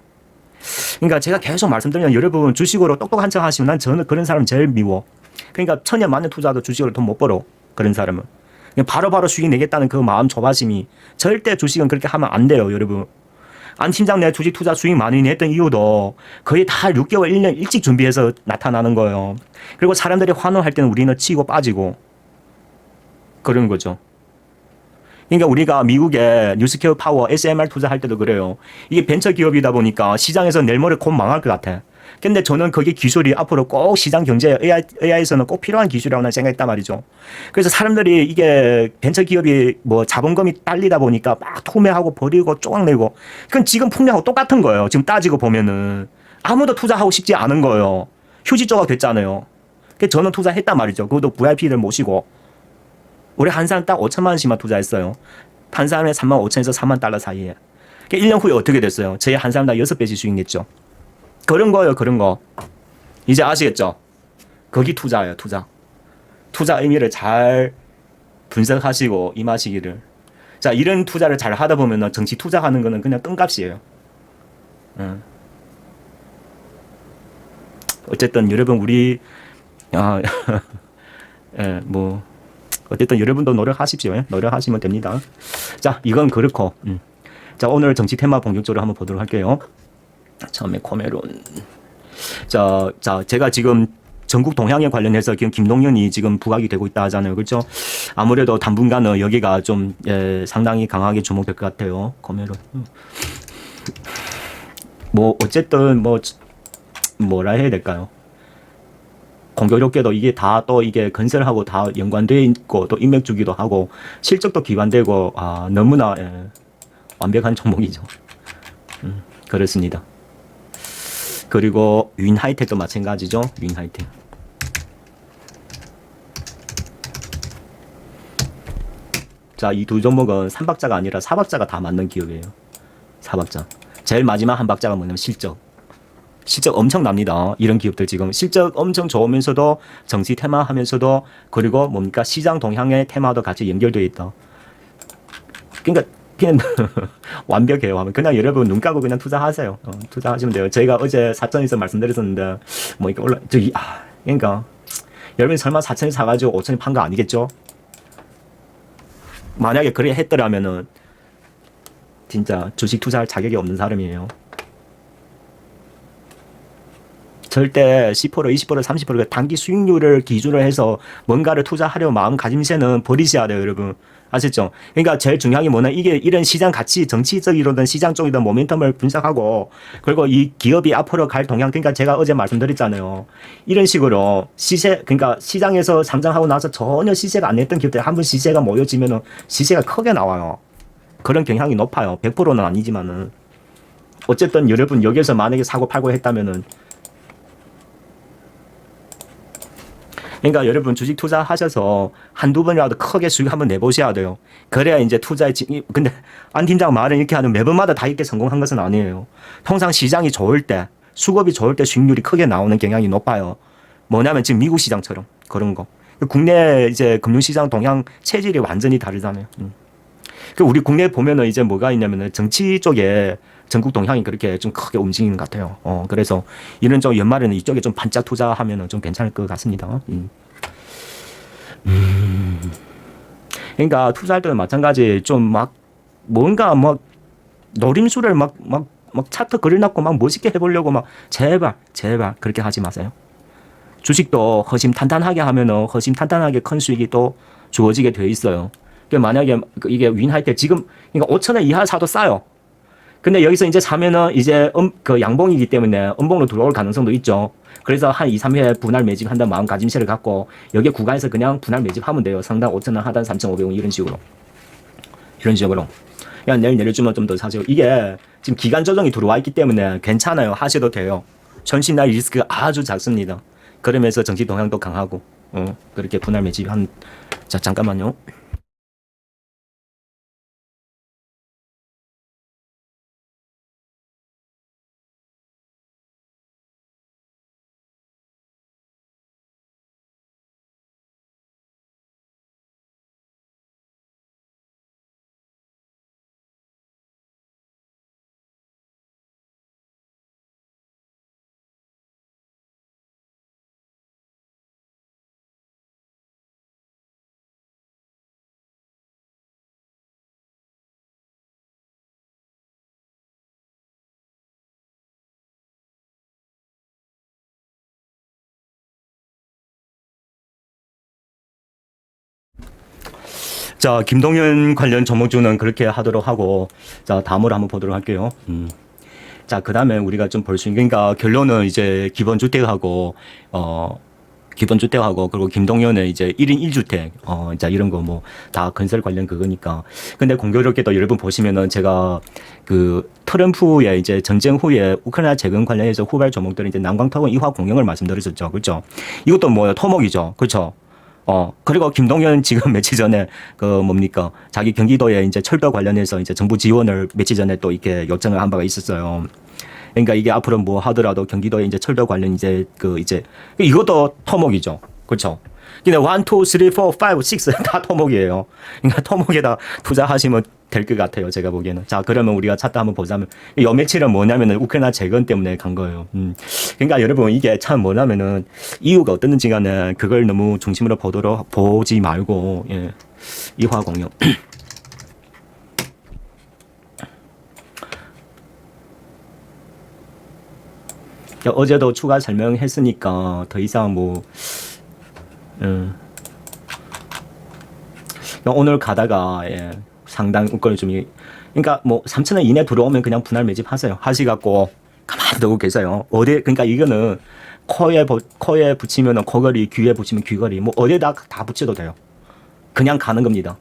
그러니까 제가 계속 말씀드리면 여러분 주식으로 똑똑한 척 하시면 저는 그런 사람 제일 미워. 그러니까 천년 만년 투자도 주식으로 돈 못 벌어. 그런 사람은. 그냥 바로바로 수익 내겠다는 그 마음 조바심이 절대 주식은 그렇게 하면 안 돼요, 여러분. 안 팀장 내 주식 투자 수익 많이 냈던 이유도 거의 다 6개월, 1년 일찍 준비해서 나타나는 거예요. 그리고 사람들이 환호할 때는 우리는 치고 빠지고 그런 거죠. 그러니까 우리가 미국의 뉴스케어 파워 SMR 투자할 때도 그래요. 이게 벤처 기업이다 보니까 시장에서 내일 모레 곧 망할 것 같아. 근데 저는 그게 기술이 앞으로 꼭 시장 경제 AI에서는 꼭 필요한 기술이라고 생각했단 말이죠. 그래서 사람들이 이게 벤처 기업이 뭐 자본금이 딸리다 보니까 막 투매하고 버리고 쪼각내고 그건 지금 풍량하고 똑같은 거예요. 지금 따지고 보면은 아무도 투자하고 싶지 않은 거예요. 휴지 조각 됐잖아요. 그래서 저는 투자했단 말이죠. 그것도 VIP를 모시고 올해 한 사람 딱 5천만 원씩만 투자했어요. 한 사람에 3만 5천에서 4만 달러 사이에. 1년 후에 어떻게 됐어요? 저희 한 사람 다 6배씩 수익 냈죠. 그런 거예요, 그런 거. 이제 아시겠죠? 거기 투자예요, 투자. 투자 의미를 잘 분석하시고 임하시기를. 자, 이런 투자를 잘 하다 보면 정치 투자하는 거는 그냥 뜬값이에요. 어쨌든 여러분 우리 예, 뭐 어쨌든 여러분도 노력하십시오. 예? 노력하시면 됩니다. 자, 이건 그렇고. 자, 오늘 정치 테마 본격적으로 한번 보도록 할게요. 처음에 코메론. 자, 제가 지금 전국 동향에 관련해서 지금 김동연이 지금 부각이 되고 있다 하잖아요. 그렇죠? 아무래도 당분간은 여기가 좀 상당히 강하게 주목될 것 같아요. 코메론. 뭐 어쨌든 뭐 뭐라 해야 될까요? 공교롭게도 이게 다 또 이게 건설하고 다 연관되어 있고 또 인맥 주기도 하고 실적도 기반되고 너무나 완벽한 종목이죠. 그렇습니다. 그리고 윈하이텍도 마찬가지죠. 윈하이텍. 자, 이 두 종목은 3박자가 아니라 4박자가 다 맞는 기업이에요. 4박자. 제일 마지막 한 박자가 뭐냐면 실적. 실적 엄청납니다. 이런 기업들 지금 실적 엄청 좋으면서도 정치 테마 하면서도 그리고 뭡니까 시장 동향의 테마도 같이 연결되어 있다. 그러니까 그냥 완벽해요. 그냥 여러분 눈 감고 그냥 투자하세요. 투자하시면 돼요. 저희가 어제 사천에서 말씀드렸었는데 뭐 이렇게 저기 그러니까 여러분 설마 4천에 사가지고 5천에 판 거 아니겠죠? 만약에 그래 했더라면은 진짜 주식 투자할 자격이 없는 사람이에요. 절대 10%, 20%, 30% 단기 수익률을 기준으로 해서 뭔가를 투자하려 마음가짐새는 버리셔야 돼요, 여러분. 아셨죠? 그러니까 제일 중요한 게 뭐냐, 이게 이런 시장 가치, 정치적이든 시장 쪽이든 모멘텀을 분석하고, 그리고 이 기업이 앞으로 갈 동향, 그러니까 제가 어제 말씀드렸잖아요. 이런 식으로 시세, 그러니까 시장에서 상장하고 나서 전혀 시세가 안 냈던 기업들 한 번 시세가 모여지면은 시세가 크게 나와요. 그런 경향이 높아요. 100%는 아니지만은. 어쨌든 여러분 여기서 만약에 사고 팔고 했다면은 그러니까 여러분 주식 투자하셔서 한두 번이라도 크게 수익 한번 내보셔야 돼요. 그래야 이제 투자에 근데 안 팀장 말은 이렇게 하는 매번마다 다 이렇게 성공한 것은 아니에요. 통상 시장이 좋을 때 수급이 좋을 때 수익률이 크게 나오는 경향이 높아요. 뭐냐면 지금 미국 시장처럼 그런 거. 국내 이제 금융시장 동향 체질이 완전히 다르잖아요. 그 우리 국내에 보면은 이제 뭐가 있냐면은 정치 쪽에 전국 동향이 그렇게 좀 크게 움직이는 것 같아요. 그래서 이런 좀 연말에는 이쪽에 좀 반짝 투자하면은 좀 괜찮을 것 같습니다. 그러니까 투자할 때는 마찬가지 좀 막 뭔가 막 노림수를 막 차트 그려놨고 막 멋있게 해보려고 막 제발 그렇게 하지 마세요. 주식도 허심탄탄하게 하면은 허심탄탄하게 큰 수익이 또 주어지게 돼 있어요. 만약에 이게 윈할 때 지금 그러니까 5천 원 이하 사도 싸요. 근데 여기서 이제 사면은 이제 그 양봉이기 때문에 음봉으로 들어올 가능성도 있죠. 그래서 한 2, 3회 분할 매집한다는 마음가짐새를 갖고 여기 구간에서 그냥 분할 매집하면 돼요. 상당 5천 원 하단 3,500원 이런 식으로. 그냥 내일 내려주면 좀 더 사죠. 이게 지금 기간 조정이 들어와 있기 때문에 괜찮아요. 하셔도 돼요. 전신날 리스크가 아주 작습니다. 그러면서 정치 동향도 강하고 그렇게 분할 매집 자 잠깐만요. 자, 김동연 관련 종목주는 그렇게 하도록 하고, 자, 다음으로 한번 보도록 할게요. 자, 그 다음에 우리가 좀 볼 수 있는, 그러니까 결론은 이제 기본주택하고, 기본주택하고, 그리고 김동연의 이제 1인 1주택, 이제 이런 거 뭐, 다 건설 관련 그거니까. 근데 공교롭게도 여러분 보시면은 제가 그 트럼프의 이제 전쟁 후에 우크라이나 재건 관련해서 후발 종목들은 이제 난광토건 이화 공영을 말씀드렸었죠. 그렇죠? 이것도 뭐예요? 토목이죠. 그렇죠? 그리고 김동연 지금 며칠 전에 그 뭡니까? 자기 경기도에 이제 철도 관련해서 이제 정부 지원을 며칠 전에 또 이렇게 요청을 한 바가 있었어요. 그러니까 이게 앞으로 뭐 하더라도 경기도에 이제 철도 관련 이제 그 이제 이것도 토목이죠. 그렇죠? 근데 1, 2, 3, 4, 5, 6 다 토목이에요. 그러니까 토목에다 투자하시면 될 것 같아요. 제가 보기에는. 자, 그러면 우리가 차트 한번 보자면 요 며칠은 뭐냐면은 우크라이나 재건 때문에 간 거예요. 그러니까 여러분 이게 참 뭐냐면은 이유가 어떻는지 간에 그걸 너무 중심으로 보지 말고 예. 이화공영. 어제도 추가 설명했으니까 더 이상 뭐 오늘 가다가 예, 상당 우권을 좀 그러니까 뭐 3,000원 이내 들어오면 그냥 분할 매집하세요. 하시갖고 가만히 두고 계세요. 어디 그러니까 이거는 코에 붙이면은 코걸이, 귀에 붙이면 귀걸이, 뭐 어디에다 다 붙여도 돼요. 그냥 가는 겁니다.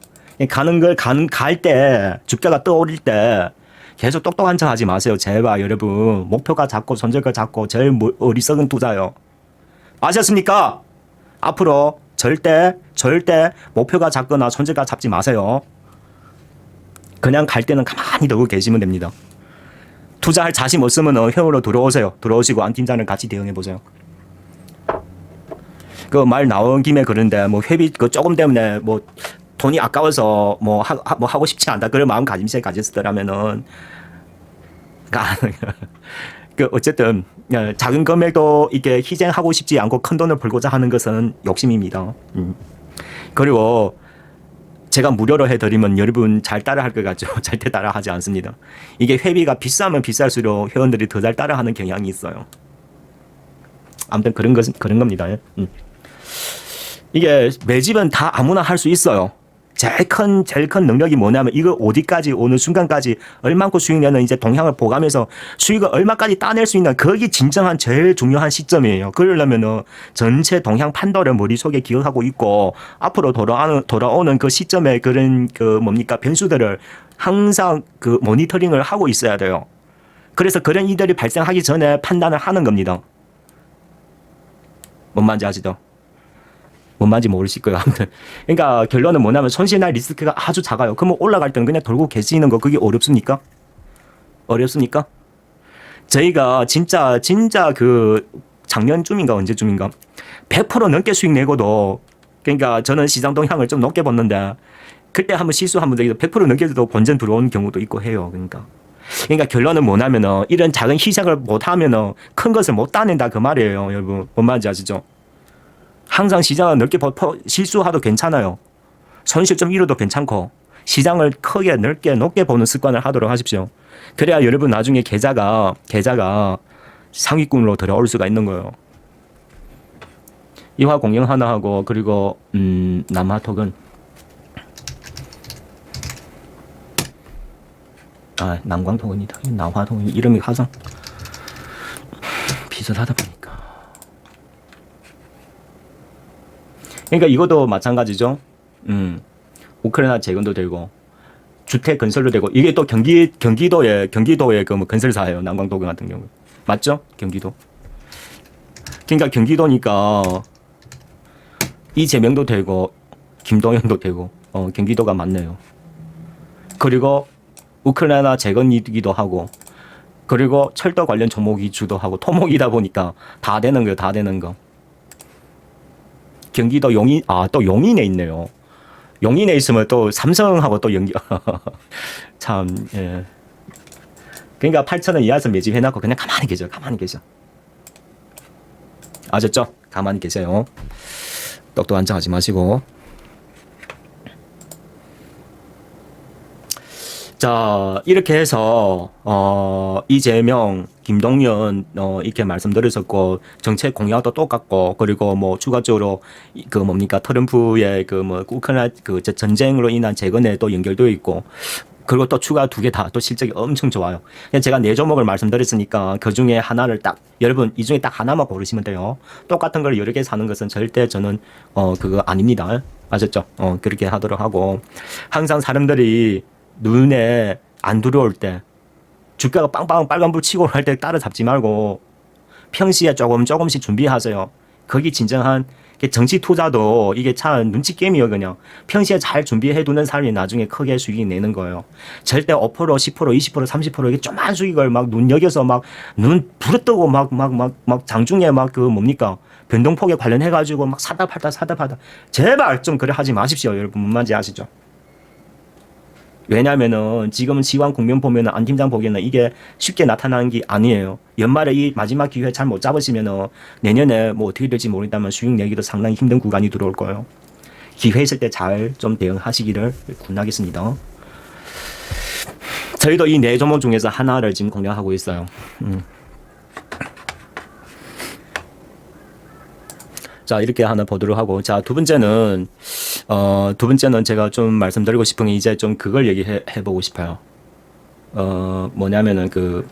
가는 걸 갈 때 주가가 떠오를 때 계속 똑똑한 척 하지 마세요. 제발 여러분 목표가 작고 손절가 작고 제일 어리석은 투자요. 아셨습니까? 앞으로 절대 목표가 작거나 손절가 잡지 마세요. 그냥 갈 때는 가만히 두고 계시면 됩니다. 투자할 자신 없으면 회원으로 들어오세요. 들어오시고 안 팀장을 같이 대응해 보세요. 그 말 나온 김에 그런데 뭐 회비 그 조금 때문에 뭐 돈이 아까워서 뭐 하고 싶지 않다 그런 마음 가졌더라면은 그 어쨌든 작은 금액도 이게 희생하고 싶지 않고 큰 돈을 벌고자 하는 것은 욕심입니다. 그리고 제가 무료로 해드리면 여러분 잘 따라할 것 같죠? 절대 따라하지 않습니다. 이게 회비가 비싸면 비쌀수록 회원들이 더 잘 따라하는 경향이 있어요. 아무튼 그런 겁니다. 이게 매집은 다 아무나 할 수 있어요. 제일 큰 능력이 뭐냐면 이거 어디까지 어느 순간까지 얼만큼 수익 내는 이제 동향을 보가면서 수익을 얼마까지 따낼 수 있는 그게 진정한 제일 중요한 시점이에요. 그러려면은 전체 동향 판도를 머릿속에 기억하고 있고 앞으로 돌아오는 그 시점에 그런 그 뭡니까 변수들을 항상 그 모니터링을 하고 있어야 돼요. 그래서 그런 일들이 발생하기 전에 판단을 하는 겁니다. 뭔 말인지 아시죠? 뭔 말인지 모르실 거예요. 아무튼 그러니까 결론은 뭐냐면 손실날 리스크가 아주 작아요. 그러면 올라갈 때는 그냥 돌고 계시는 거 그게 어렵습니까? 어렵습니까? 저희가 진짜 그 작년쯤인가 언제쯤인가 100% 넘게 수익 내고도 그러니까 저는 시장 동향을 좀 높게 봤는데 그때 한번 실수하면 100% 넘게도 본전 들어온 경우도 있고 해요. 그러니까 결론은 뭐냐면은 이런 작은 희생을 못하면은 큰 것을 못 따낸다 그 말이에요. 여러분 뭔 말인지 아시죠? 항상 시장을 넓게 실수하도 괜찮아요. 손실 좀 잃어도 괜찮고 시장을 크게 넓게 높게 보는 습관을 하도록 하십시오. 그래야 여러분 나중에 계좌가 상위권으로 들어올 수가 있는 거예요. 이화 공영 하나 하고 그리고 남화톡은 남광톡은이다. 남화톡은 이름이 가장 비슷하다 보니까. 그러니까 이것도 마찬가지죠. 우크라이나 재건도 되고 주택 건설도 되고 이게 또 경기도의 그 뭐 건설사예요. 남광도경 같은 경우 맞죠? 경기도. 그러니까 경기도니까 이재명도 되고 김동연도 되고 경기도가 맞네요. 그리고 우크라이나 재건이기도 하고 그리고 철도 관련 종목이 주도 하고 토목이다 보니까 다 되는 거예요. 다 되는 거. 경기도 용인 또 용인에 있네요. 용인에 있으면 또 삼성하고 또 연기 참 예. 그러니까 8,000원 이하에서 매집해놓고 그냥 가만히 계셔. 아셨죠? 가만히 계세요. 똑똑한 척 하지 마시고. 자, 이렇게 해서, 이재명, 김동연, 이렇게 말씀드렸었고, 정책 공약도 똑같고, 그리고 뭐, 추가적으로, 그 뭡니까, 트럼프의 그 뭐, 우크라이나 그 전쟁으로 인한 재건에 또 연결되어 있고, 그리고 또 추가 두 개 다 또 실적이 엄청 좋아요. 그냥 제가 네 종목을 말씀드렸으니까 그 중에 하나를 딱, 여러분, 이 중에 딱 하나만 고르시면 돼요. 똑같은 걸 여러 개 사는 것은 절대 저는, 그거 아닙니다. 아셨죠? 그렇게 하도록 하고, 항상 사람들이 눈에 안 들어올 때 주가가 빵빵 빨간불 치고 할 때 따라잡지 말고 평시에 조금씩 준비하세요. 거기 진정한 정치 투자도 이게 참 눈치 게임이에요. 그냥 평시에 잘 준비해 두는 사람이 나중에 크게 수익이 내는 거예요. 절대 5%, 10%, 20%, 30% 이게 조그만 수익을 막 눈여겨서 막 눈 부릅뜨고 막 장중에 막 그 뭡니까 변동폭에 관련해 가지고 막 사다 팔다 제발 좀 그래 하지 마십시오. 여러분 뭔 말인지 아시죠? 왜냐면은 지금은 지방 국면 보면은 안 팀장 보기에는 이게 쉽게 나타나는 게 아니에요. 연말에 이 마지막 기회 잘 못 잡으시면은 내년에 뭐 어떻게 될지 모른다면 수익 내기도 상당히 힘든 구간이 들어올 거예요. 기회 있을 때 잘 좀 대응하시기를 권하겠습니다. 저희도 이 네 종목 중에서 하나를 지금 공략하고 있어요. 자, 이렇게 하나 보도록 하고. 자, 두 번째는 제가 좀 말씀드리고 싶은 게 이제 좀 그걸 얘기해 보고 싶어요. 뭐냐면은 그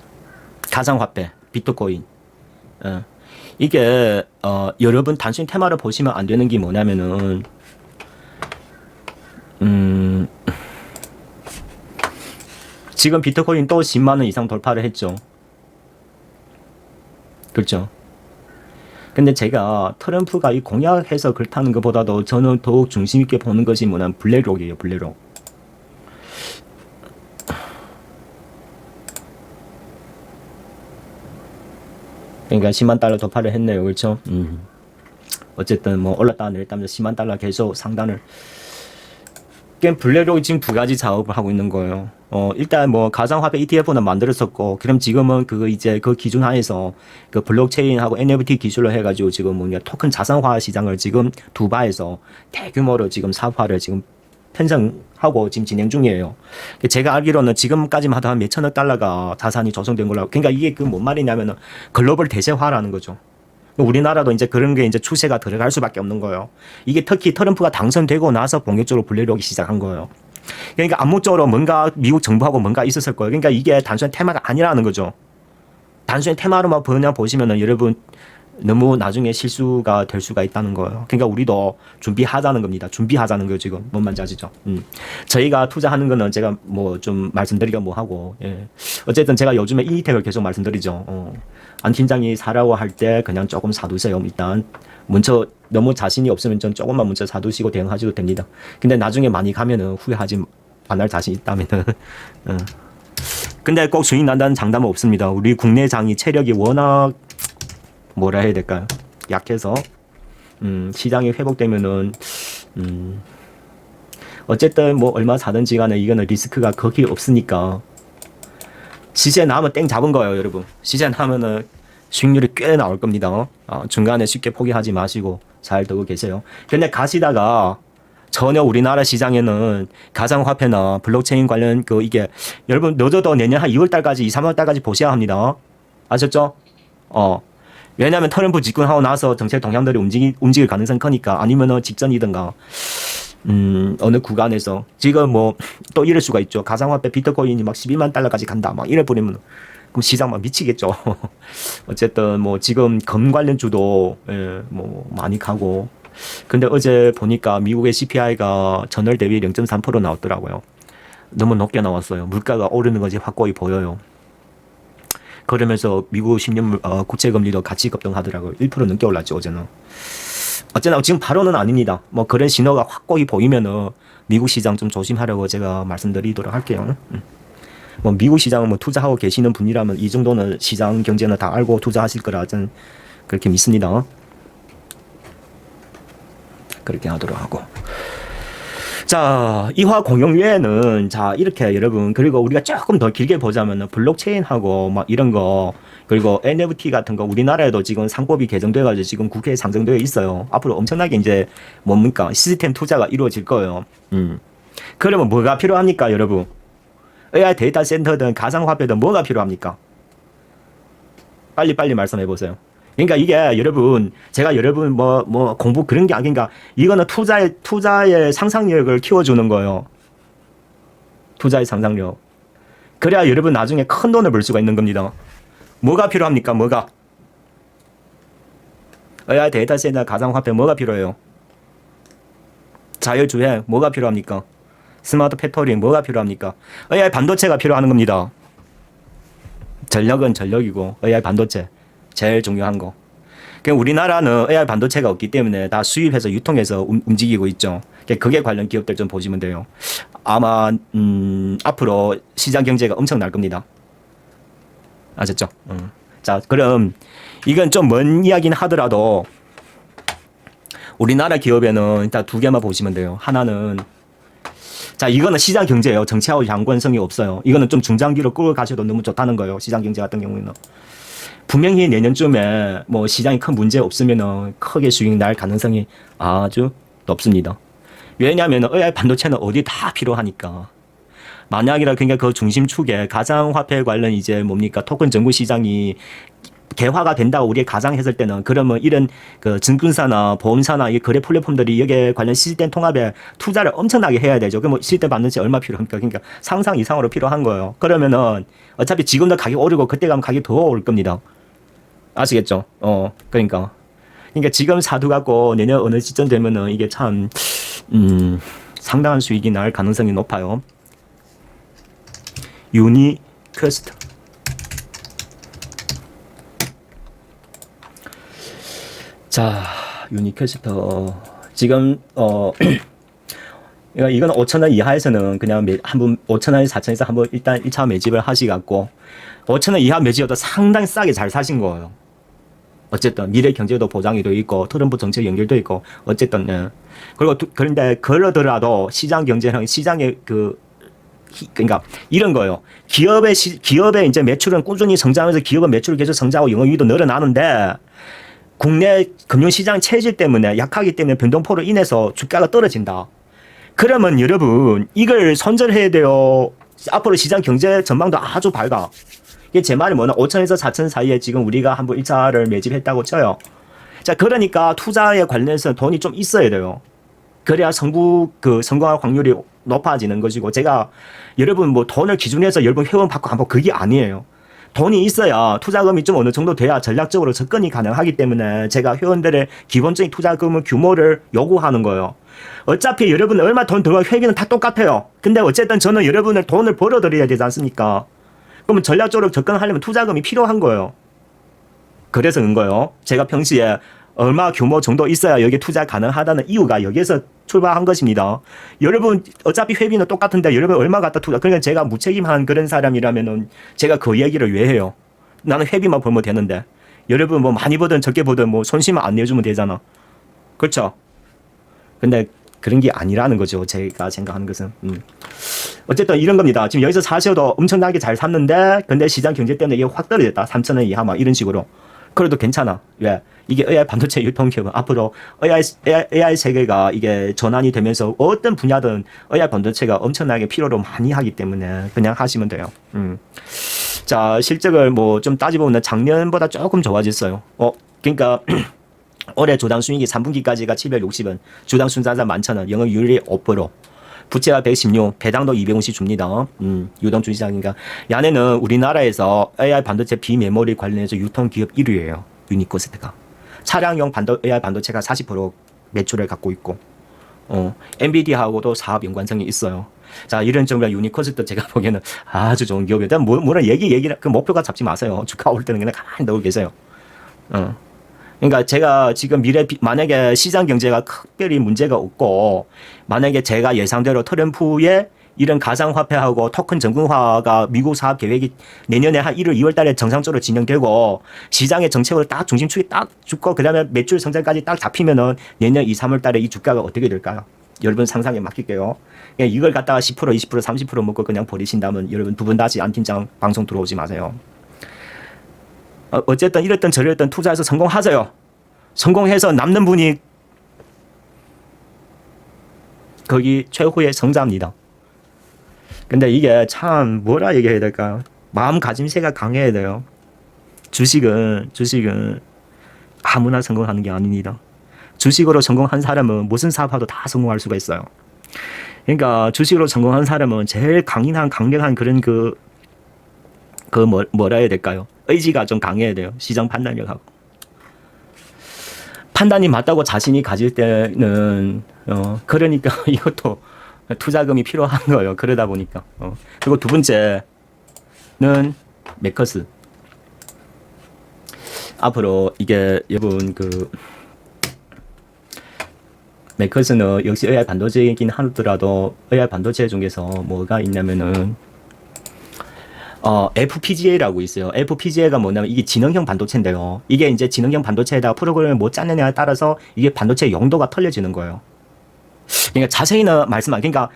가상화폐, 비트코인. 이게, 여러분 단순히 테마를 보시면 안 되는 게 뭐냐면은, 지금 비트코인 또 10만원 이상 돌파를 했죠. 그렇죠. 근데 제가 트럼프가 이 공약해서 그렇다는 것보다도 저는 더욱 중심 있게 보는 것이 뭐냐면 블랙록이에요. 블랙록. 그러니까 10만 달러 돌파를 했네요. 그렇죠? 어쨌든 뭐 올랐다 내렸다면서 10만 달러 계속 상단을. 블랙록이 지금 두 가지 작업을 하고 있는 거예요. 일단 뭐 가상화폐 ETF는 만들었었고, 그럼 지금은 그 이제 그 기준 하에서 그 블록체인하고 NFT 기술로 해가지고 지금 뭐냐 토큰 자산화 시장을 지금 두바이에서 대규모로 지금 사업화를 지금 편성하고 지금 진행 중이에요. 제가 알기로는 지금까지만 하다 한 몇천억 달러가 자산이 조성된 걸로. 그러니까 이게 그 뭔 말이냐면은 글로벌 대세화라는 거죠. 우리나라도 이제 그런 게 이제 추세가 들어갈 수밖에 없는 거예요. 이게 특히 트럼프가 당선되고 나서 본격적으로 블랙록이 시작한 거예요. 그러니까 암묵적으로 뭔가 미국 정부하고 뭔가 있었을 거예요. 그러니까 이게 단순한 테마가 아니라는 거죠. 단순히 테마로만 그냥 보시면은 여러분 너무 나중에 실수가 될 수가 있다는 거예요. 그러니까 우리도 준비하자는 겁니다. 준비하자는 거예요. 지금 뭔 말인지 아시죠? 저희가 투자하는 거는 제가 뭐 좀 말씀드리기가 뭐 하고, 예. 어쨌든 제가 요즘에 이택을 계속 말씀드리죠. 안 팀장이 사라고 할 때 그냥 조금 사두세요. 일단 먼저 너무 자신이 없으면 좀 조금만 먼저 사두시고 대응하셔도 됩니다. 근데 나중에 많이 가면은 후회하지 안 할 자신 있다면은. 근데 꼭 수익 난다는 장담은 없습니다. 우리 국내 장이 체력이 워낙 뭐라 해야 될까요? 약해서 시장이 회복되면은 어쨌든 뭐 얼마 사든지 간에 이거는 리스크가 거기 없으니까 시세 나면 땡 잡은 거예요, 여러분. 시세 나면은 수익률이 꽤 나올 겁니다. 중간에 쉽게 포기하지 마시고 잘 두고 계세요. 근데 가시다가 전혀 우리나라 시장에는 가상화폐나 블록체인 관련 그 이게 여러분 늦어도 내년 한 2월 달까지 2, 3월 달까지 보셔야 합니다. 아셨죠? 왜냐하면 트럼프 집권하고 나서 정책 동향들이 움직일 가능성이 크니까. 아니면은 직전이든가 어느 구간에서 지금 뭐 또 이럴 수가 있죠. 가상화폐 비트코인이 막 12만 달러까지 간다 막 이래 버리면 그럼 시장 막 미치겠죠. 어쨌든 뭐 지금 검 관련 주도 뭐 많이 가고. 근데 어제 보니까 미국의 CPI가 전월 대비 0.3% 나왔더라고요. 너무 높게 나왔어요. 물가가 오르는 것이 확고히 보여요. 그러면서 미국 10년 국채금리도 같이 급등하더라고요. 1% 넘게 올랐죠, 어제는. 어쨌든 지금 바로는 아닙니다. 뭐 그런 신호가 확고히 보이면은 미국 시장 좀 조심하라고 제가 말씀드리도록 할게요. 뭐 미국 시장은 뭐 투자하고 계시는 분이라면 이 정도는 시장 경제는 다 알고 투자하실 거라 저는 그렇게 믿습니다. 그렇게 하도록 하고. 자, 이화 공용 외에는 자 이렇게 여러분 그리고 우리가 조금 더 길게 보자면은 블록체인하고 막 이런 거 그리고 NFT 같은 거 우리나라에도 지금 상법이 개정돼가지고 지금 국회에 상정되어 있어요. 앞으로 엄청나게 이제 뭡니까 시스템 투자가 이루어질 거예요. 그러면 뭐가 필요합니까, 여러분? AI 데이터 센터든 가상화폐든 뭐가 필요합니까? 빨리 말씀해 보세요. 그러니까 이게 여러분, 제가 여러분 뭐 공부 그런 게 아닌가. 이거는 투자의 상상력을 키워주는 거예요. 투자의 상상력. 그래야 여러분 나중에 큰 돈을 벌 수가 있는 겁니다. 뭐가 필요합니까? 뭐가? AI 데이터 센터 가상화폐 뭐가 필요해요? 자율주행 뭐가 필요합니까? 스마트 팩토리 뭐가 필요합니까? AI 반도체가 필요한 겁니다. 전력은 전력이고 AI 반도체 제일 중요한 거. 그러니까 우리나라는 AI 반도체가 없기 때문에 다 수입해서 유통해서 움직이고 있죠. 그게 관련 기업들 좀 보시면 돼요. 아마 앞으로 시장 경제가 엄청날 겁니다. 아셨죠? 자, 그럼 이건 좀 먼 이야기는 하더라도 우리나라 기업에는 일단 두 개만 보시면 돼요. 하나는 자, 이거는 시장 경제예요. 정치하고 연관성이 없어요. 이거는 좀 중장기로 끌고 가셔도 너무 좋다는 거예요. 시장 경제 같은 경우에는. 분명히 내년쯤에 뭐 시장이 큰 문제 없으면은 크게 수익 날 가능성이 아주 높습니다. 왜냐하면 AI 반도체는 어디 다 필요하니까. 만약이라 그러니까 그 중심축에 가상화폐 관련 이제 뭡니까 토큰 정부 시장이 개화가 된다고 우리가 가상했을 때는 그러면 이런 그 증권사나 보험사나 이 거래 플랫폼들이 여기에 관련 시스템 통합에 투자를 엄청나게 해야 되죠. 그럼 뭐 시스템 반도체 얼마 필요합니까? 그러니까 상상 이상으로 필요한 거예요. 그러면은 어차피 지금도 가격 오르고 그때 가면 가격이 더 오를 겁니다. 아시겠죠? 그러니까 지금 사두 갖고 내년 어느 시점 되면은 이게 참 상당한 수익이 날 가능성이 높아요. 유니퀘스트. 자, 유니퀘스트 지금 이건 5,000원 이하에서는 그냥 한번 5,000원, 4,000원에서 한번 일단 1차 매집을 하시갖고 5,000원 이하 매집도 상당히 싸게 잘 사신 거예요. 어쨌든 미래 경제도 보장이 되어 있고 트럼프 정책 연결되어 있고 어쨌든 예. 그리고 그런데 그러더라도 시장 경제는 시장의 그러니까 이런 거예요. 기업의 이제 매출은 꾸준히 성장해서 기업은 매출을 계속 성장하고 영업이익도 늘어나는데 국내 금융시장 체질 때문에 약하기 때문에 변동폭으로 인해서 주가가 떨어진다. 그러면 여러분 이걸 손절해야 돼요. 앞으로 시장 경제 전망도 아주 밝아. 이게 제 말이 뭐냐 5천에서 4천 사이에 지금 우리가 한번 1차를 매집했다고 쳐요. 자, 그러니까 투자에 관련해서 돈이 좀 있어야 돼요. 그래야 성공할 확률이 높아지는 것이고 제가 여러분 뭐 돈을 기준해서 여러분 회원 받고 한번 그게 아니에요. 돈이 있어야 투자금이 좀 어느 정도 돼야 전략적으로 접근이 가능하기 때문에 제가 회원들의 기본적인 투자금의 규모를 요구하는 거예요. 어차피 여러분 얼마 돈 들어가 회비는 다 똑같아요. 근데 어쨌든 저는 여러분을 돈을 벌어드려야 되지 않습니까? 그러면 전략적으로 접근하려면 투자금이 필요한 거예요. 그래서 그런 거예요. 제가 평시에 얼마 규모 정도 있어야 여기에 투자 가능하다는 이유가 여기에서 출발한 것입니다. 여러분 어차피 회비는 똑같은데 여러분 얼마 갖다 투자 그러니까 제가 무책임한 그런 사람이라면은 제가 그 얘기를 왜 해요? 나는 회비만 벌면 되는데 여러분 뭐 많이 벌든 적게 벌든 뭐 손실만 안 내주면 되잖아. 그렇죠? 근데 그런 게 아니라는 거죠. 제가 생각하는 것은. 어쨌든 이런 겁니다. 지금 여기서 사셔도 엄청나게 잘 샀는데 근데 시장 경제 때문에 이게 확 떨어졌다. 3,000원 이하 막 이런 식으로. 그래도 괜찮아. 왜? 이게 AI 반도체 유통기업은 앞으로 AI 세계가 이게 전환이 되면서 어떤 분야든 AI 반도체가 엄청나게 필요로 많이 하기 때문에 그냥 하시면 돼요. 자, 실적을 뭐 좀 따져보면 작년보다 조금 좋아졌어요. 그러니까 올해 주당 수익이 3분기까지가 760원, 주당 순자산 11,000원, 영업이율이 5%. 부채가 116, 배당도 250 줍니다. 유동주 시장인가. 야네는 우리나라에서 AI 반도체 비메모리 관련해서 유통기업 1위예요. 유니코스트가. 차량용 AI 반도체가 40% 매출을 갖고 있고, 엔비디아하고도 사업 연관성이 있어요. 자, 이런 점으로 유니코스트 제가 보기에는 아주 좋은 기업이에요. 뭐라 그 목표가 잡지 마세요. 주가 올 때는 그냥 가만히 넣고 계세요. 그러니까 제가 지금 만약에 시장 경제가 특별히 문제가 없고 만약에 제가 예상대로 트럼프의 이런 가상화폐하고 토큰 정근화가 미국 사업 계획이 내년에 한 1월, 2월 달에 정상적으로 진행되고 시장의 정책으로 딱 중심축이 딱 죽고 그다음에 매출 성장까지 딱 잡히면은 내년 2, 3월 달에 이 주가가 어떻게 될까요? 여러분 상상에 맡길게요. 이걸 갖다가 10%, 20%, 30% 먹고 그냥 버리신다면 여러분 두 분 다시 안 팀장 방송 들어오지 마세요. 어쨌든 이랬든 저랬든 투자해서 성공하세요. 성공해서 남는 분이 거기 최후의 성자입니다. 근데 이게 참 뭐라 얘기해야 될까요? 마음가짐새가 강해야 돼요. 주식은 아무나 성공하는 게 아닙니다. 주식으로 성공한 사람은 무슨 사업하도 다 성공할 수가 있어요. 그러니까 주식으로 성공한 사람은 제일 강력한 그런 뭐라 해야 될까요? 의지가 좀 강해야 돼요. 시장 판단력하고. 판단이 맞다고 자신이 가질 때는 그러니까 이것도 투자금이 필요한 거예요. 그러다 보니까. 그리고 두 번째는 메커스. 앞으로 이게 여러분 메커스는 역시 AI 반도체이긴 하더라도 AI 반도체 중에서 뭐가 있냐면은 FPGA라고 있어요. FPGA가 뭐냐면 이게 지능형 반도체인데요. 이게 이제 지능형 반도체에다가 프로그램을 뭐 짜느냐에 따라서 이게 반도체 용도가 틀려지는 거예요. 그러니까 자세히는 그러니까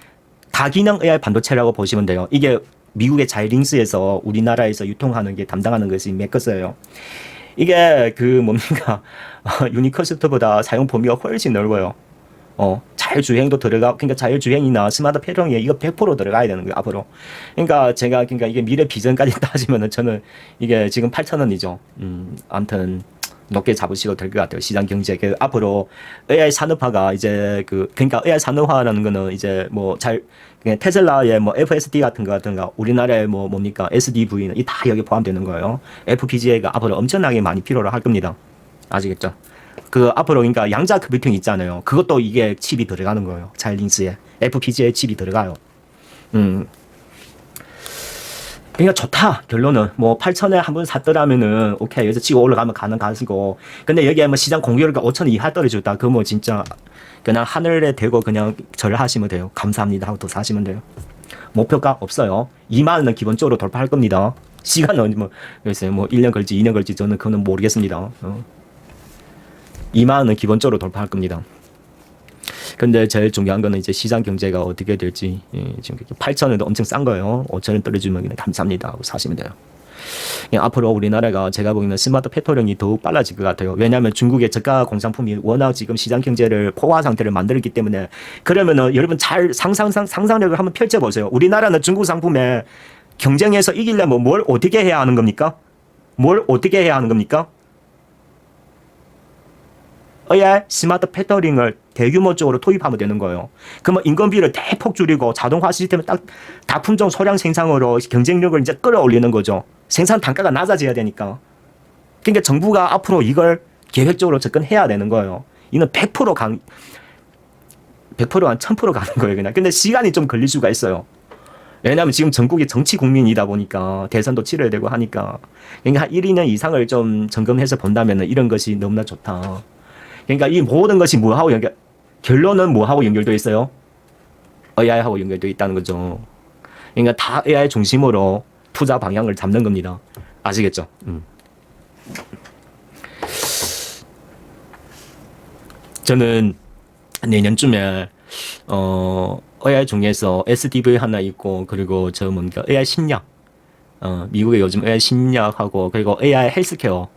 다기능 AI 반도체라고 보시면 돼요. 이게 미국의 자이링스에서 우리나라에서 유통하는 게 담당하는 것이 메커스예요. 이게 뭡니까 유니커스트보다 사용 범위가 훨씬 넓어요. 자율주행도 들어가, 그러니까 자율주행이나 스마트 패러에 이거 100% 들어가야 되는 거예요, 앞으로. 그러니까 이게 미래 비전까지 따지면은 저는 이게 지금 8,000원이죠. 아무튼 높게 잡으시도 될 것 같아요. 시장 경제. 앞으로 AI 산업화가 이제 그러니까 AI 산업화라는 거는 이제 그냥 테슬라의 FSD 같은 거 우리나라의 뭡니까 SDV는 이 다 여기 포함되는 거예요. FPGA가 앞으로 엄청나게 많이 필요로 할 겁니다. 아시겠죠? 앞으로 그러니까 양자 컴퓨팅 있잖아요. 그것도 이게 칩이 들어가는 거예요. 자이링스에 FPGA 칩이 들어가요. 그러니까 좋다. 결론은 8,000에 한 번 샀더라면은 오케이 여기서 치고 올라가면 가능하시고, 근데 여기에 시장 공유료가 5,000 이하 떨어졌다. 그거 진짜 그냥 하늘에 대고 그냥 절하시면 돼요. 감사합니다 하고 또 사시면 돼요. 목표가 없어요. 2만 원은 기본적으로 돌파할 겁니다. 시간은 글쎄요 1년 걸지 2년 걸지 저는 그거는 모르겠습니다. 2만 원은 기본적으로 돌파할 겁니다. 근데 제일 중요한 거는 이제 시장 경제가 어떻게 될지. 지금 8,000원도 엄청 싼 거예요. 5,000원 떨어지면 그냥 감사합니다 하고 사시면 돼요. 앞으로 우리나라가 제가 보기에는 스마트 패터링이 더욱 빨라질 것 같아요. 왜냐하면 중국의 저가 공산품이 워낙 지금 시장 경제를 포화 상태를 만들었기 때문에. 그러면은 여러분 잘 상상력을 한번 펼쳐보세요. 우리나라는 중국 상품에 경쟁에서 이기려면 뭘 어떻게 해야 하는 겁니까? AI 스마트 패터링을 대규모적으로 도입하면 되는 거예요. 그러면 인건비를 대폭 줄이고 자동화 시스템을 딱 다품종 소량 생산으로 경쟁력을 이제 끌어올리는 거죠. 생산 단가가 낮아져야 되니까. 그러니까 정부가 앞으로 이걸 계획적으로 접근해야 되는 거예요. 이는 100% 한 1000% 가는 거예요, 그냥. 근데 시간이 좀 걸릴 수가 있어요. 왜냐하면 지금 전국이 정치 국민이다 보니까 대선도 치러야 되고 하니까. 그러니까 한 1, 2년 이상을 좀 점검해서 본다면 이런 것이 너무나 좋다. 그러니까 이 모든 것이 결론은 뭐하고 연결되어 있어요? AI하고 연결되어 있다는 거죠. 그러니까 다 AI 중심으로 투자 방향을 잡는 겁니다. 아시겠죠? 저는 내년쯤에 AI 중에서 SDV 하나 있고, 그리고 AI 심리학, 미국의 요즘 AI 심리학하고, 그리고 AI 헬스케어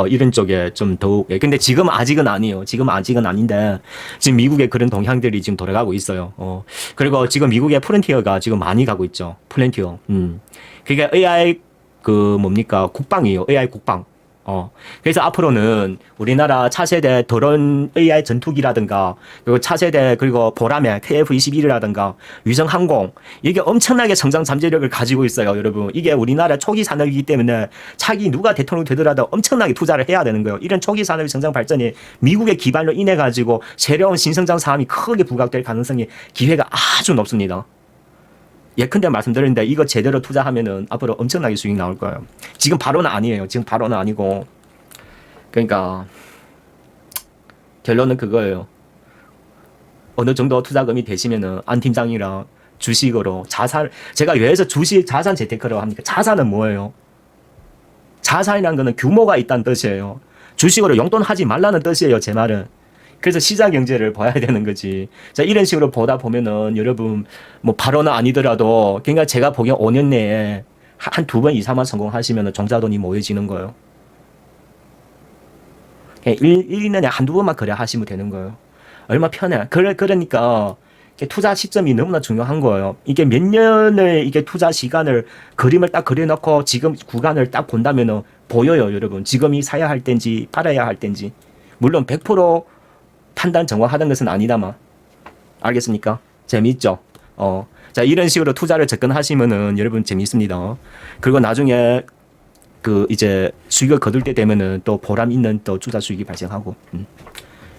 이런 쪽에 좀 더욱. 근데 지금 아직은 아니에요. 지금 아직은 아닌데 지금 미국의 그런 동향들이 지금 돌아가고 있어요. 그리고 지금 미국의 플랜티어가 지금 많이 가고 있죠. 플랜티어. 그게 AI 국방이에요. AI 국방. 그래서 앞으로는 우리나라 차세대 드론 AI 전투기라든가, 그리고 차세대, 그리고 보라매 KF-21이라든가 위성항공, 이게 엄청나게 성장 잠재력을 가지고 있어요, 여러분. 이게 우리나라 초기 산업이기 때문에 차기 누가 대통령이 되더라도 엄청나게 투자를 해야 되는 거예요. 이런 초기 산업의 성장 발전이 미국의 기반으로 인해 가지고 새로운 신성장 사업이 크게 부각될 가능성이, 기회가 아주 높습니다. 예컨대 말씀드렸는데 이거 제대로 투자하면은 앞으로 엄청나게 수익 나올 거예요. 지금 바로는 아니에요. 지금 바로는 아니고. 그러니까 결론은 그거예요. 어느 정도 투자금이 되시면은 안 팀장이랑 주식으로 제가 왜해서 주식 자산 재테크라고 합니까? 자산은 뭐예요? 자산이라는 거는 규모가 있다는 뜻이에요. 주식으로 용돈하지 말라는 뜻이에요, 제 말은. 그래서 시장 경제를 봐야 되는 거지. 자, 이런 식으로 보다 보면은 여러분 바로는 아니더라도, 그러니까 제가 보기엔 5년 내에 한 2번 이상만 성공하시면은 종자돈이 모여지는 거예요. 그냥 1, 2년에 한두 번만 그래 하시면 되는 거예요. 얼마 편해. 그러니까 투자 시점이 너무나 중요한 거예요. 이게 몇 년을 이게 투자 시간을 그림을 딱 그려놓고 지금 구간을 딱 본다면은 보여요, 여러분. 지금이 사야 할 때인지 팔아야 할 때인지. 물론 100% 판단 정확하다는 것은 아니다만. 알겠습니까? 재미있죠? 자, 이런 식으로 투자를 접근하시면은 여러분 재미있습니다. 그리고 나중에 그 이제 수익을 거둘 때 되면은 또 보람 있는 또 투자 수익이 발생하고.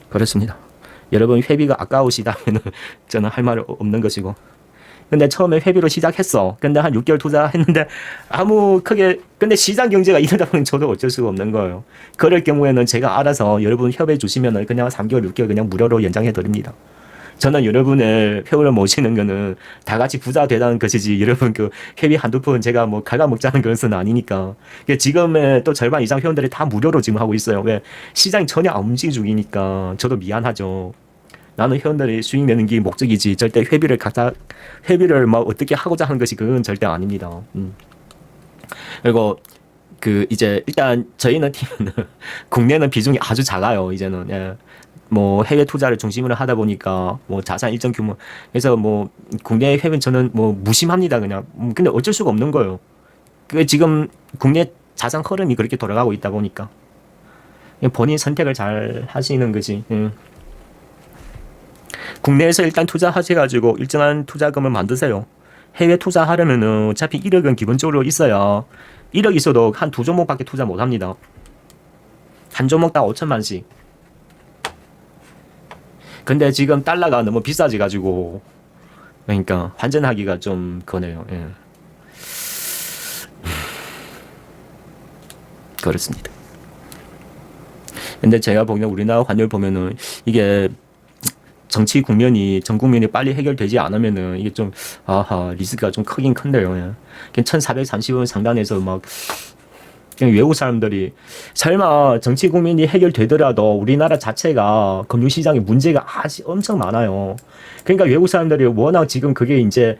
그렇습니다. 여러분 회비가 아까우시다면은 저는 할 말 없는 것이고. 근데 처음에 회비로 시작했어. 근데 한 6개월 투자했는데 아무 크게 근데 시장 경제가 이러다 보니 저도 어쩔 수가 없는 거예요. 그럴 경우에는 제가 알아서 여러분 협의해 주시면은 그냥 3개월, 6개월 그냥 무료로 연장해 드립니다. 저는 여러분의 회원을 모시는 거는 다 같이 부자 되라는 것이지 여러분 그 회비 한두 푼 제가 뭐 갉아먹자는 것은 아니니까. 지금의 또 절반 이상 회원들이 다 무료로 지금 하고 있어요. 왜? 시장이 전혀 안 움직이 중이니까 저도 미안하죠. 나는 회원들이 수익 내는 게 목적이지 절대 회비를 막 어떻게 하고자 하는 것이 그건 절대 아닙니다. 그리고 그 이제 일단 저희는 팀은 국내는 비중이 아주 작아요. 이제는 예. 뭐 해외 투자를 중심으로 하다 보니까 뭐 자산 일정 규모 그래서 뭐 국내 해외는 저는 뭐 무심합니다 그냥. 근데 어쩔 수가 없는 거예요. 그 지금 국내 자산 흐름이 그렇게 돌아가고 있다 보니까 본인 선택을 잘 하시는 거지. 국내에서 일단 투자하셔가지고 일정한 투자금을 만드세요. 해외 투자하려면은 어차피 1억은 기본적으로 있어야 1억 있어도 한 두 종목밖에 투자 못 합니다. 한 종목 다 5천만씩. 근데 지금 달러가 너무 비싸지 가지고 그러니까 환전하기가 좀 그러네요. 예. 그렇습니다. 근데 제가 보기엔 우리나라 환율 보면은 이게 정치 국면이 전 국민이 빨리 해결되지 않으면은 이게 좀 리스크가 좀 크긴 큰데요. 예. 1430원 상단에서 막 그냥 외국 사람들이 설마 정치 국면이 해결되더라도 우리나라 자체가 금융시장에 문제가 아직 엄청 많아요. 그러니까 외국 사람들이 워낙 지금 그게 이제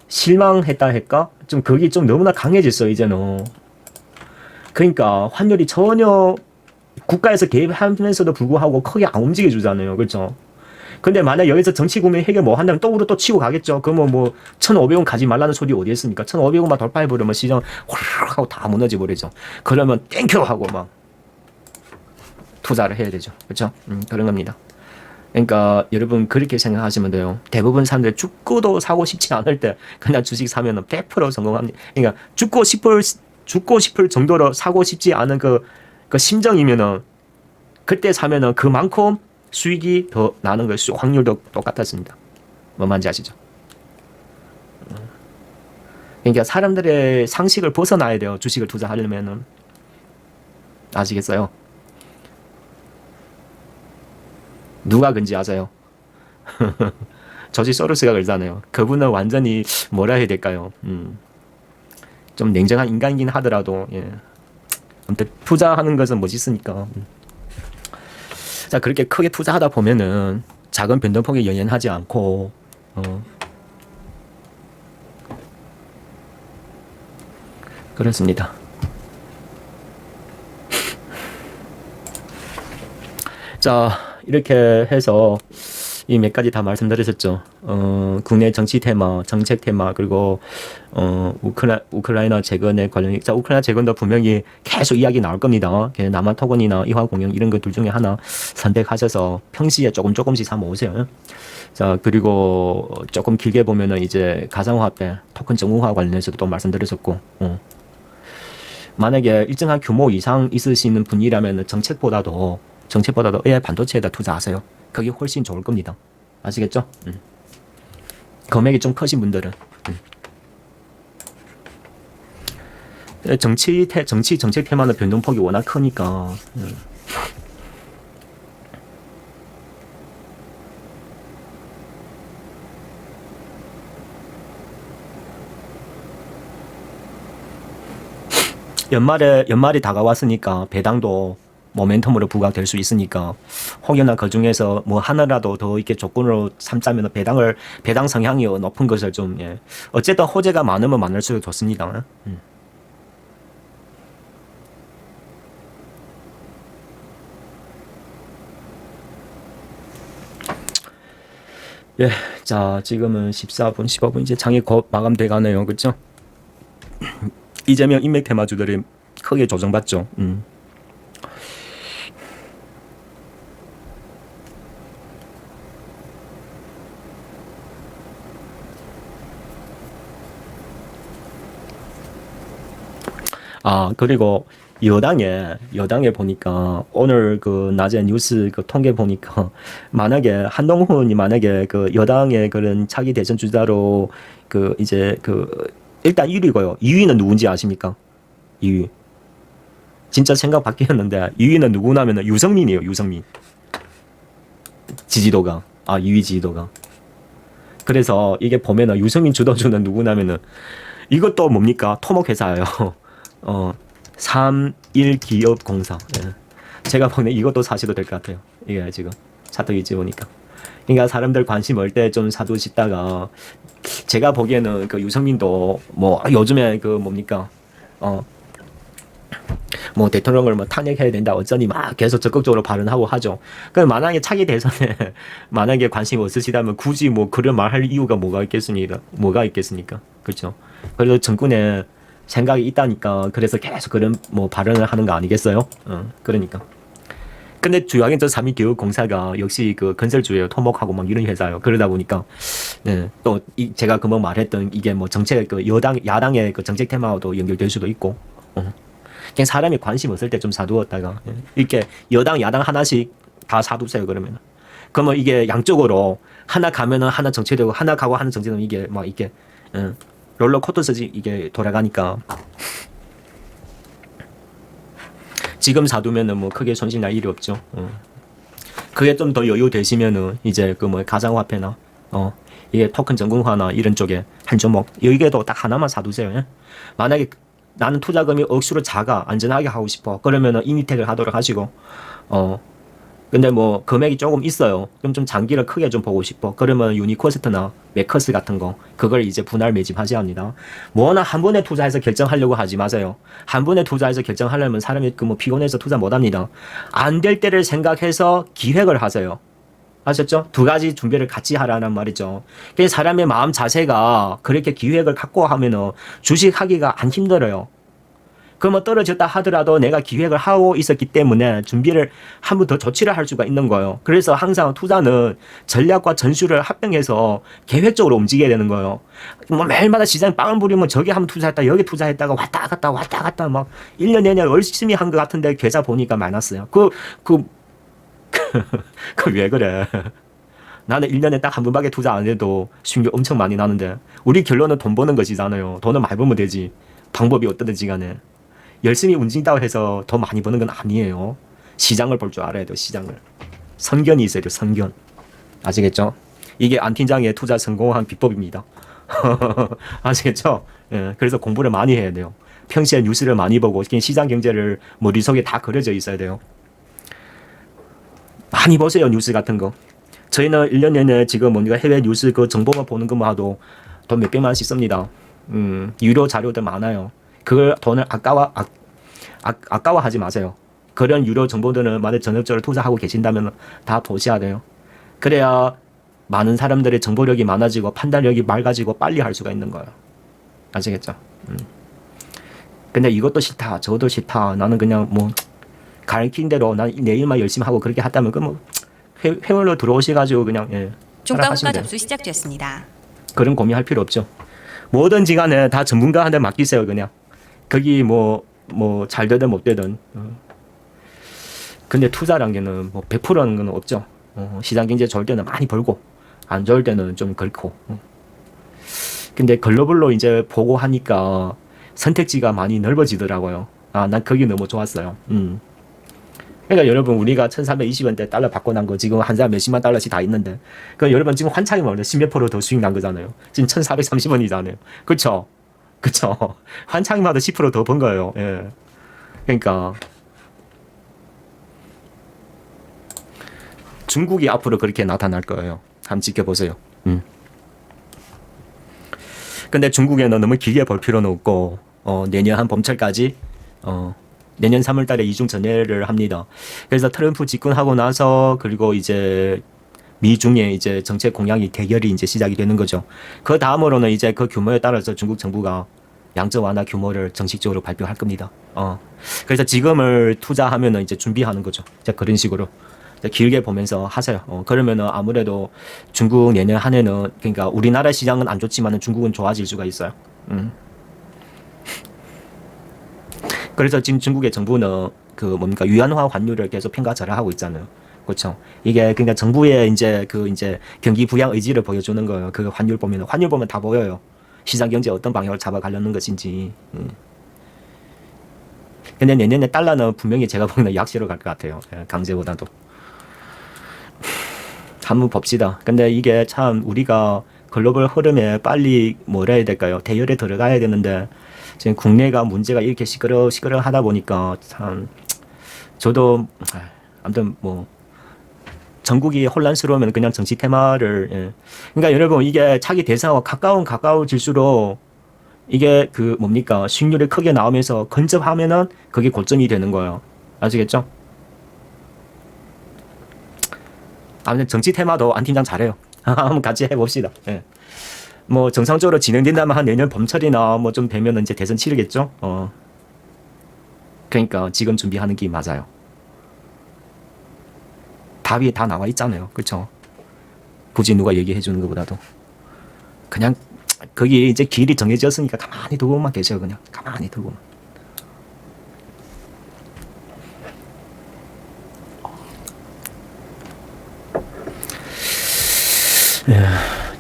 실망했다 할까? 좀 그게 좀 너무나 강해졌어 이제는. 그러니까 환율이 전혀 국가에서 개입하면서도 불구하고 크게 안 움직여주잖아요. 그렇죠? 근데 만약 여기서 정치 국면 해결 뭐 한다면 또 우리 또 치고 가겠죠. 그러면 뭐 1,500원 가지 말라는 소리 어디 했습니까? 1,500원만 돌파해버리면 시장 확 하고 다 무너져 버리죠. 그러면 땡큐 하고 막 투자를 해야 되죠. 그렇죠? 그런 겁니다. 그러니까 여러분 그렇게 생각하시면 돼요. 대부분 사람들이 죽고도 사고 싶지 않을 때 그냥 주식 사면은 100% 성공합니다. 그러니까 죽고 싶을 정도로 사고 싶지 않은 그 심정이면은 그때 사면은 그만큼 수익이 더 나는 거예요. 확률도 똑같았습니다. 뭔 말인지 아시죠? 그러니까 사람들의 상식을 벗어나야 돼요. 주식을 투자하려면은. 아시겠어요? 누가 근지 아세요? 조지 소로스가 그러잖아요. 그분은 완전히 뭐라 해야 될까요? 좀 냉정한 인간이긴 하더라도 예. 아무튼 투자하는 것은 멋있으니까. 자, 그렇게 크게 투자하다 보면은 작은 변동폭에 연연하지 않고, 그렇습니다. 자, 이렇게 해서 이 몇 가지 다 말씀드렸었죠. 국내 정치 테마, 정책 테마, 그리고 우크라이나 재건에 관련, 자, 우크라이나 재건도 분명히 계속 이야기 나올 겁니다. 남한 토건이나 이화공영 이런 것들 중에 하나 선택하셔서 평시에 조금씩 사 모으세요. 자, 그리고 조금 길게 보면은 이제 가상화폐, 토큰 정후화 관련해서도 또 말씀드렸었고, 만약에 일정한 규모 이상 있으시는 분이라면 정책보다도 AI 반도체에다 투자하세요. 그게 훨씬 좋을 겁니다. 아시겠죠? 금액이 좀 크신 분들은. 정책 테마는 변동폭이 워낙 크니까. 연말이 다가왔으니까 배당도 모멘텀으로 부각될 수 있으니까 혹여나 그 중에서 뭐 하나라도 더 이렇게 조건으로 삼자면 배당 성향이 높은 것을 좀 예. 어쨌든 호재가 많으면 많을수록 좋습니다. 예, 자, 지금은 14분, 15분 이제 장이 곧 마감돼 가네요. 그렇죠? 이재명 인맥 테마주들이 크게 조정받죠. 아, 그리고 여당에 보니까 오늘 그 낮에 뉴스 그 통계 보니까 만약에 한동훈이 만약에 그 여당의 그런 차기 대선 주자로 그 이제 그 일단 1위고요. 2위는 누군지 아십니까? 2위. 진짜 생각 바뀌었는데 2위는 누구냐면은 유승민이에요. 유승민. 지지도가. 아, 2위 지지도가. 그래서 이게 보면은 유승민 주도주는 누구냐면은 이것도 뭡니까? 토목회사예요. 어, 3일기업공사. 예. 제가 보기엔 이것도 사실도 될 것 같아요. 이게 지금 차트 위치 보니까. 그러니까 사람들 관심 올 때 좀 사두 싶다가 제가 보기에는 그 유승민도 뭐 요즘에 그 뭡니까? 어, 뭐 대통령을 뭐 탄핵해야 된다 어쩌니 막 계속 적극적으로 발언하고 하죠. 그 만약에 차기 대선에 만약에 관심 없으시다면 굳이 뭐 그런 말 할 이유가 뭐가 있겠습니까? 뭐가 있겠습니까? 그렇죠. 그래도 정권에 생각이 있다니까 그래서 계속 그런 뭐 발언을 하는 거 아니겠어요? 그러니까. 근데 주요하게 저 삼위교육공사가 역시 그 건설주예요. 토목하고 막 이런 회사예요. 그러다 보니까 네, 또 제가 금방 말했던 이게 뭐 정책 그 야당의 그 정책 테마와도 연결될 수도 있고. 그냥 사람이 관심 없을 때 좀 사두었다가 이렇게 여당 야당 하나씩 다 사두세요. 그러면 이게 양쪽으로 하나 가면은 하나 정체되고 하나 가고 하나 정체되면 이게 막 이게 롤러코스터지 이게 돌아가니까 지금 사두면은 뭐 크게 손실 날 일이 없죠. 그게 좀 더 여유 되시면은 이제 그 뭐 가상화폐나 이게 토큰 전공화나 이런 쪽에 한 종목 여기에도 딱 하나만 사두세요. 예? 만약에 나는 투자금이 억수로 작아 안전하게 하고 싶어 그러면은 이미텍을 하도록 하시고 근데 뭐 금액이 조금 있어요. 그럼 좀 장기를 크게 좀 보고 싶어. 그러면 유니코스트나 메커스 같은 거 그걸 이제 분할 매집하셔야 합니다. 뭐나 한 번에 투자해서 결정하려고 하지 마세요. 한 번에 투자해서 결정하려면 사람이 그 뭐 피곤해서 투자 못 합니다. 안 될 때를 생각해서 기획을 하세요. 아셨죠? 두 가지 준비를 같이 하라는 말이죠. 그래서 사람의 마음 자세가 그렇게 기획을 갖고 하면은 주식하기가 안 힘들어요. 그러면 떨어졌다 하더라도 내가 기획을 하고 있었기 때문에 준비를 한 번 더 조치를 할 수가 있는 거예요. 그래서 항상 투자는 전략과 전술을 합병해서 계획적으로 움직여야 되는 거예요. 뭐 매일마다 시장에 빵을 부리면 저기 한번 투자했다 여기 투자했다가 왔다 갔다 막 1년 내내 열심히 한 것 같은데 계좌 보니까 많았어요. 왜 그래? 나는 1년에 딱 한 번밖에 투자 안 해도 수익률 엄청 많이 나는데 우리 결론은 돈 버는 것이잖아요. 돈을 많이 벌면 되지. 방법이 어떻든지 간에. 열심히 움직인다고 해서 더 많이 버는 건 아니에요. 시장을 볼 줄 알아야 돼요. 시장을. 선견이 있어야 돼요. 선견. 아시겠죠? 이게 안 팀장의 투자 성공한 비법입니다. 아시겠죠? 예, 그래서 공부를 많이 해야 돼요. 평시에 뉴스를 많이 보고 시장 경제를 머릿속에 다 그려져 있어야 돼요. 많이 보세요. 뉴스 같은 거. 저희는 1년 내내 지금 뭔가 해외 뉴스 그 정보만 보는 것만 해도 돈 몇백만 원씩 씁니다. 유료 자료들 많아요. 그걸 돈을 아까워하지 마세요. 그런 유료 정보들은 만약 전업적으로 투자하고 계신다면 다 보셔야 돼요. 그래야 많은 사람들의 정보력이 많아지고 판단력이 맑아지고 빨리 할 수가 있는 거예요. 아시겠죠? 근데 이것도 싫다, 저것도 싫다. 나는 그냥 뭐 가르친 대로 난 내 일만 열심히 하고 그렇게 했다면 그 뭐 회원으로 들어오셔가지고 그냥 종가국가 접수 시작되었습니다. 그런 고민할 필요 없죠. 뭐든지 간에 다 전문가한테 맡기세요. 그냥 거기 뭐 잘 되든 못 되든. 근데 투자란 게는 뭐 100%라는 건 없죠. 시장 경제 좋을 때는 많이 벌고 안 좋을 때는 좀 그렇고. 근데 글로벌로 이제 보고 하니까 선택지가 많이 넓어지더라고요. 아, 난 거기 너무 좋았어요. 그러니까 여러분 우리가 1320원대 달러 받고 난 거 지금 한 사람 몇십만 달러씩 다 있는데 그 여러분 지금 환차이 먹는데 10몇 프로 더 수익 난 거잖아요. 지금 1430원이잖아요. 그쵸? 환차이마다 10% 더 번 거예요. 예. 그러니까 중국이 앞으로 그렇게 나타날 거예요. 한번 지켜보세요. 근데 중국에는 너무 길게 볼 필요는 없고 내년 한 봄철까지 내년 3월 달에 이중 전례를 합니다. 그래서 트럼프 집권하고 나서 그리고 이제 미중의 이제 정책 공약이 대결이 이제 시작이 되는 거죠. 그 다음으로는 이제 그 규모에 따라서 중국 정부가 양적 완화 규모를 정식적으로 발표할 겁니다. 그래서 지금을 투자하면은 이제 준비하는 거죠. 이제 그런 식으로 이제 길게 보면서 하세요. 그러면은 아무래도 중국 내년 한 해는 그러니까 우리나라 시장은 안 좋지만은 중국은 좋아질 수가 있어요. 그래서 지금 중국의 정부는 그 뭡니까 위안화 환율을 계속 평가절하하고 있잖아요. 그렇죠. 이게 그러니까 정부의 이제 그 이제 경기 부양 의지를 보여주는 거예요. 그 환율 보면 다 보여요. 시장 경제 어떤 방향을 잡아가려는 것인지. 근데 내년에 달러는 분명히 제가 보기에는 약세로 갈 것 같아요. 강제보다도. 한번 봅시다. 근데 이게 참 우리가 글로벌 흐름에 빨리 뭐라 해야 될까요? 대열에 들어가야 되는데 지금 국내가 문제가 이렇게 시끄러 하다 보니까 참 저도 아무튼 뭐 전국이 혼란스러우면 그냥 정치 테마를 그러니까 여러분 이게 차기 대선과 가까워질수록 이게 그 뭡니까 수익률이 크게 나오면서 근접하면은 그게 고점이 되는 거예요. 아시겠죠? 아무튼 정치 테마도 안 팀장 잘해요. 한번 같이 해봅시다. 예. 뭐 정상적으로 진행된다면 한 내년 봄철이나 뭐 좀 되면 이제 대선 치르겠죠. 그러니까 지금 준비하는 게 맞아요. 답이 다 나와 있잖아요. 그렇죠? 굳이 누가 얘기해 주는 것보다도 그냥 거기 이제 길이 정해졌으니까 가만히 두고만 계세요. 그냥 가만히 두고만.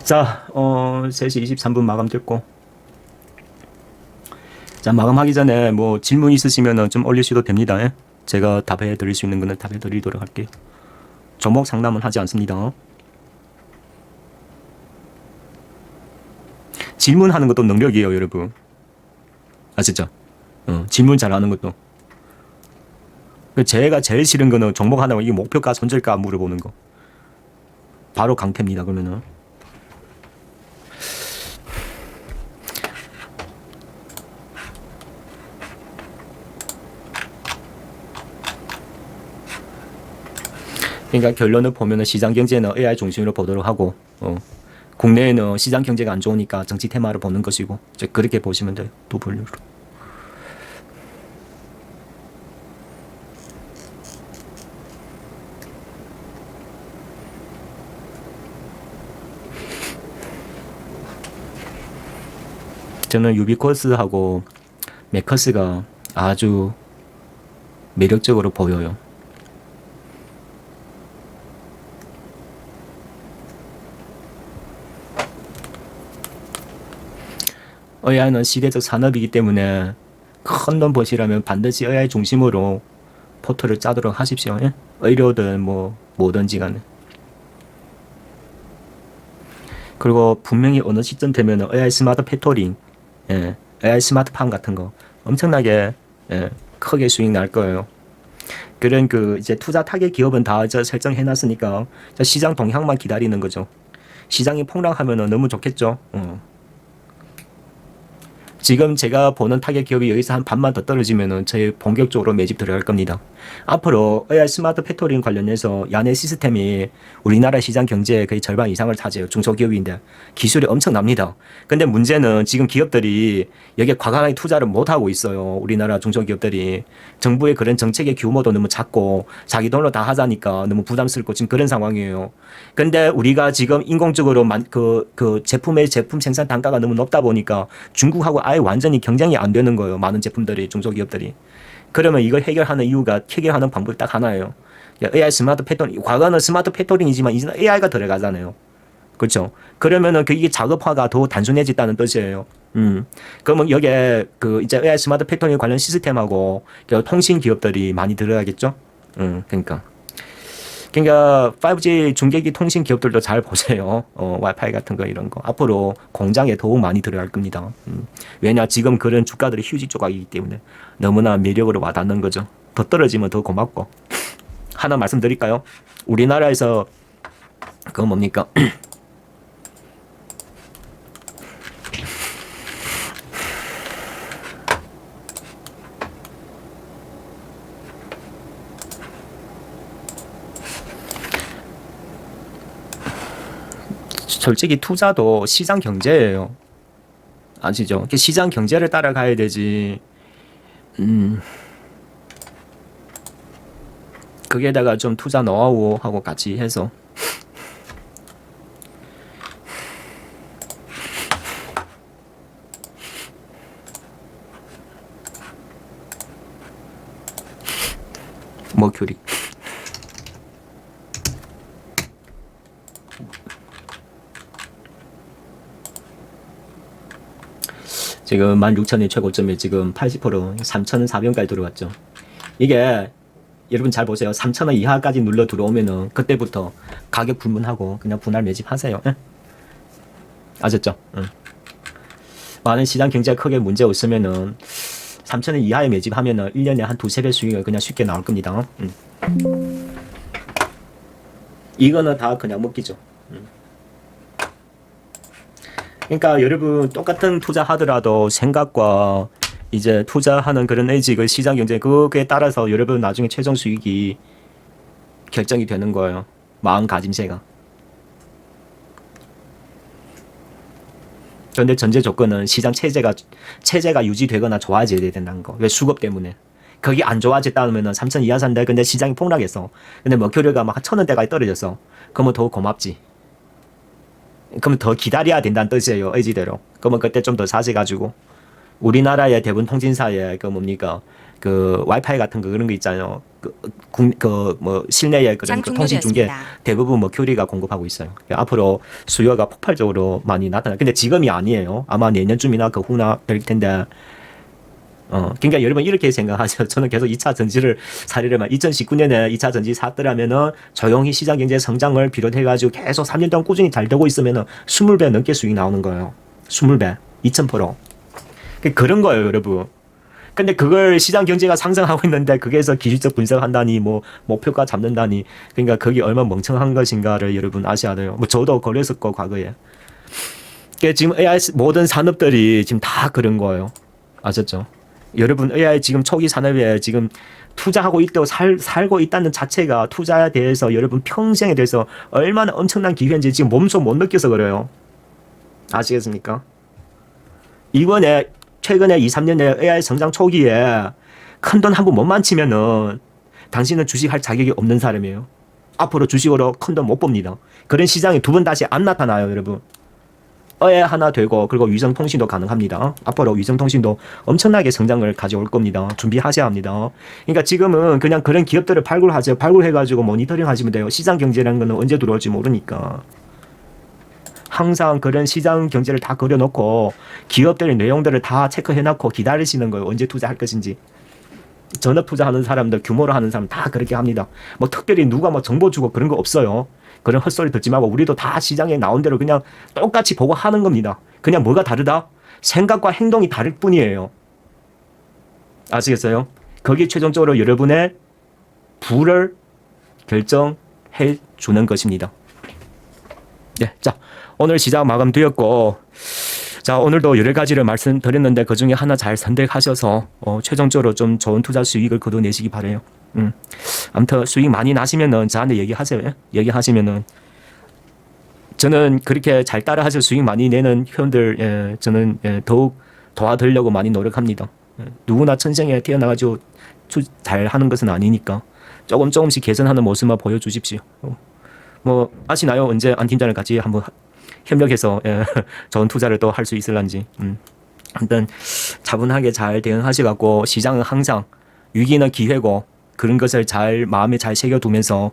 자, 3시 23분 마감됐고. 자, 마감하기 전에 뭐 질문 있으시면은 좀 올리셔도 됩니다. 예? 제가 답해 드릴 수 있는 거는 답해 드리도록 할게요. 종목 상담은 하지 않습니다. 질문하는 것도 능력이에요, 여러분. 아시죠? 질문 잘하는 것도. 제가 제일 싫은 거는 종목 하나고 이게 목표가 손절가 물어보는 거. 바로 강퇴입니다, 그러면은. 그러니까 결론을 보면은 시장 경제는 AI 중심으로 보도록 하고, 국내에는 시장 경제가 안 좋으니까 정치 테마를 보는 것이고, 이제 그렇게 보시면 돼요. 두 분류로. 저는 유비코스하고 메커스가 아주 매력적으로 보여요. AI는 시대적 산업이기 때문에 큰 돈 버시려면 반드시 AI 중심으로 포트를 짜도록 하십시오. 예? 의료든 뭐든지 간에. 그리고 분명히 어느 시점 되면 AI 스마트 팩토링, AI 스마트팜 같은 거 엄청나게 크게 수익 날 거예요. 그런 그 이제 투자 타겟 기업은 다 설정해 놨으니까 시장 동향만 기다리는 거죠. 시장이 폭락하면 너무 좋겠죠. 지금 제가 보는 타겟 기업이 여기서 한 반만 더 떨어지면은 저희 본격적으로 매집 들어갈 겁니다. 앞으로 AI 스마트 팩토링 관련해서 야내 시스템이 우리나라 시장 경제의 거의 절반 이상을 차지해요. 중소기업인데 기술이 엄청납니다. 근데 문제는 지금 기업들이 여기에 과감하게 투자를 못하고 있어요. 우리나라 중소기업들이. 정부의 그런 정책의 규모도 너무 작고 자기 돈으로 다 하자니까 너무 부담스럽고 지금 그런 상황이에요. 근데 우리가 지금 인공적으로 제품 생산 단가가 너무 높다 보니까 중국하고 아예 완전히 경쟁이 안 되는 거예요. 많은 제품들이, 중소기업들이. 그러면 이걸 해결하는 방법이 딱 하나예요. AI 스마트 팩토링. 과거는 스마트 팩토링이지만 이제는 AI가 들어가잖아요. 그렇죠? 그러면은 이게 작업화가 더 단순해졌다는 뜻이에요. 그러면 여기에 이제 AI 스마트 팩토링 관련 시스템하고 통신 기업들이 많이 들어가겠죠? 그러니까 5G 중계기 통신 기업들도 잘 보세요. 와이파이 같은 거 이런 거. 앞으로 공장에 더욱 많이 들어갈 겁니다. 왜냐 지금 그런 주가들이 휴지 조각이기 때문에 너무나 매력으로 와닿는 거죠. 더 떨어지면 더 고맙고. 하나 말씀드릴까요? 우리나라에서 그거 뭡니까? 솔직히 투자도 시장 경제예요. 아시죠? 시장 경제를 따라가야 되지. 거기에다가 좀 투자 노하우하고 같이 해서 머큐리 지금 16,000의 최고점에 지금 80% 3,400원까지 들어왔죠. 이게 여러분 잘 보세요. 3,000원 이하까지 눌러 들어오면은 그때부터 가격 불문하고 그냥 분할 매집하세요. 예? 아셨죠? 응. 많은 시장 경제가 크게 문제 없으면은 3,000원 이하에 매집하면은 1년에 한 두세 배 수익이 그냥 쉽게 나올 겁니다. 이거는 다 그냥 먹기죠. 그러니까 여러분 똑같은 투자 하더라도 생각과 이제 투자하는 그런 의식을 시장 경제 그거에 따라서 여러분 나중에 최종 수익이 결정이 되는 거예요. 마음가짐새가. 그런데 전제 조건은 시장 체제가 유지되거나 좋아져야 된다는 거. 왜? 수급 때문에. 거기 안 좋아졌다면은 3,000 이하 산다. 근데 시장이 폭락했어. 근데 머큐리가 막 1,000원대까지 떨어졌어. 그러면 더 고맙지. 그러면 더 기다려야 된다는 뜻이에요. 의지대로. 그러면 그때 좀 더 사세가지고 우리나라의 대부분 통신사에 그 뭡니까 그 와이파이 같은 거 그런 거 있잖아요. 뭐 실내에 그런 그 통신 중계 대부분 머큐리가 공급하고 있어요. 앞으로 수요가 폭발적으로 많이 나타나. 근데 지금이 아니에요. 아마 내년쯤이나 그 후나 될 텐데. 그러니까 여러분 이렇게 생각하죠. 저는 계속 2차 전지를 사례를만 2019년에 2차 전지 샀더라면은 조용히 시장 경제 성장을 비롯해가지고 계속 3년 동안 꾸준히 잘 되고 있으면은 20배 넘게 수익 나오는 거예요. 20배, 2000%. 그런 거예요, 여러분. 근데 그걸 시장 경제가 상승하고 있는데 거기에서 기술적 분석한다니 뭐 목표가 잡는다니 그러니까 그게 얼마나 멍청한 것인가를 여러분 아셔야 돼요. 뭐 저도 그랬었고 과거에. 그러니까 지금 AI 모든 산업들이 지금 다 그런 거예요. 아셨죠? 여러분 AI 지금 초기 산업에 지금 투자하고 있다고 살고 있다는 자체가 투자에 대해서 여러분 평생에 대해서 얼마나 엄청난 기회인지 지금 몸소 못 느껴서 그래요. 아시겠습니까? 이번에 최근에 2, 3년에 AI 성장 초기에 큰 돈 한 번 못 만치면은 당신은 주식할 자격이 없는 사람이에요. 앞으로 주식으로 큰 돈 못 봅니다. 그런 시장이 두 번 다시 안 나타나요, 여러분. AI 하나 되고 그리고 위성통신도 가능합니다. 앞으로 위성통신도 엄청나게 성장을 가져올 겁니다. 준비하셔야 합니다. 그러니까 지금은 그냥 그런 기업들을 발굴하세요. 발굴해가지고 모니터링 하시면 돼요. 시장 경제라는 거는 언제 들어올지 모르니까. 항상 그런 시장 경제를 다 그려놓고 기업들의 내용들을 다 체크해놓고 기다리시는 거예요. 언제 투자할 것인지. 전업 투자하는 사람들, 규모로 하는 사람 다 그렇게 합니다. 뭐 특별히 누가 뭐 정보 주고 그런 거 없어요. 그런 헛소리 듣지 말고 우리도 다 시장에 나온 대로 그냥 똑같이 보고 하는 겁니다. 그냥 뭐가 다르다? 생각과 행동이 다를 뿐이에요. 아시겠어요? 거기에 최종적으로 여러분의 부를 결정해 주는 것입니다. 네, 자 오늘 시작 마감되었고 자 오늘도 여러 가지를 말씀드렸는데 그 중에 하나 잘 선택하셔서 최종적으로 좀 좋은 투자 수익을 거둬내시기 바래요. 아무튼 수익 많이 나시면은 저한테 얘기하세요. 예? 얘기하시면은 저는 그렇게 잘 따라하셔서 수익 많이 내는 회원들 저는 더욱 도와드리려고 많이 노력합니다. 누구나 천생에 태어나가지고 잘 하는 것은 아니니까 조금씩 개선하는 모습만 보여주십시오. 뭐 아시나요? 언제 안 팀장을 같이 한번 협력해서 좋은 투자를 또 할 수 있을런지. 아무튼 차분하게 잘 대응하셔갖고 시장은 항상 위기는 기회고 그런 것을 잘 마음에 잘 새겨두면서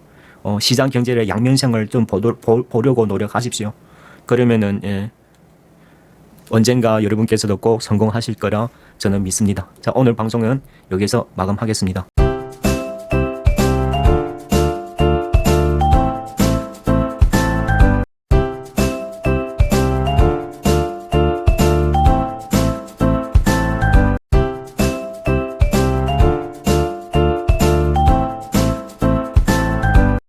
시장 경제의 양면성을 좀 보려고 노력하십시오. 그러면은 언젠가 여러분께서도 꼭 성공하실 거라 저는 믿습니다. 자 오늘 방송은 여기서 마감하겠습니다.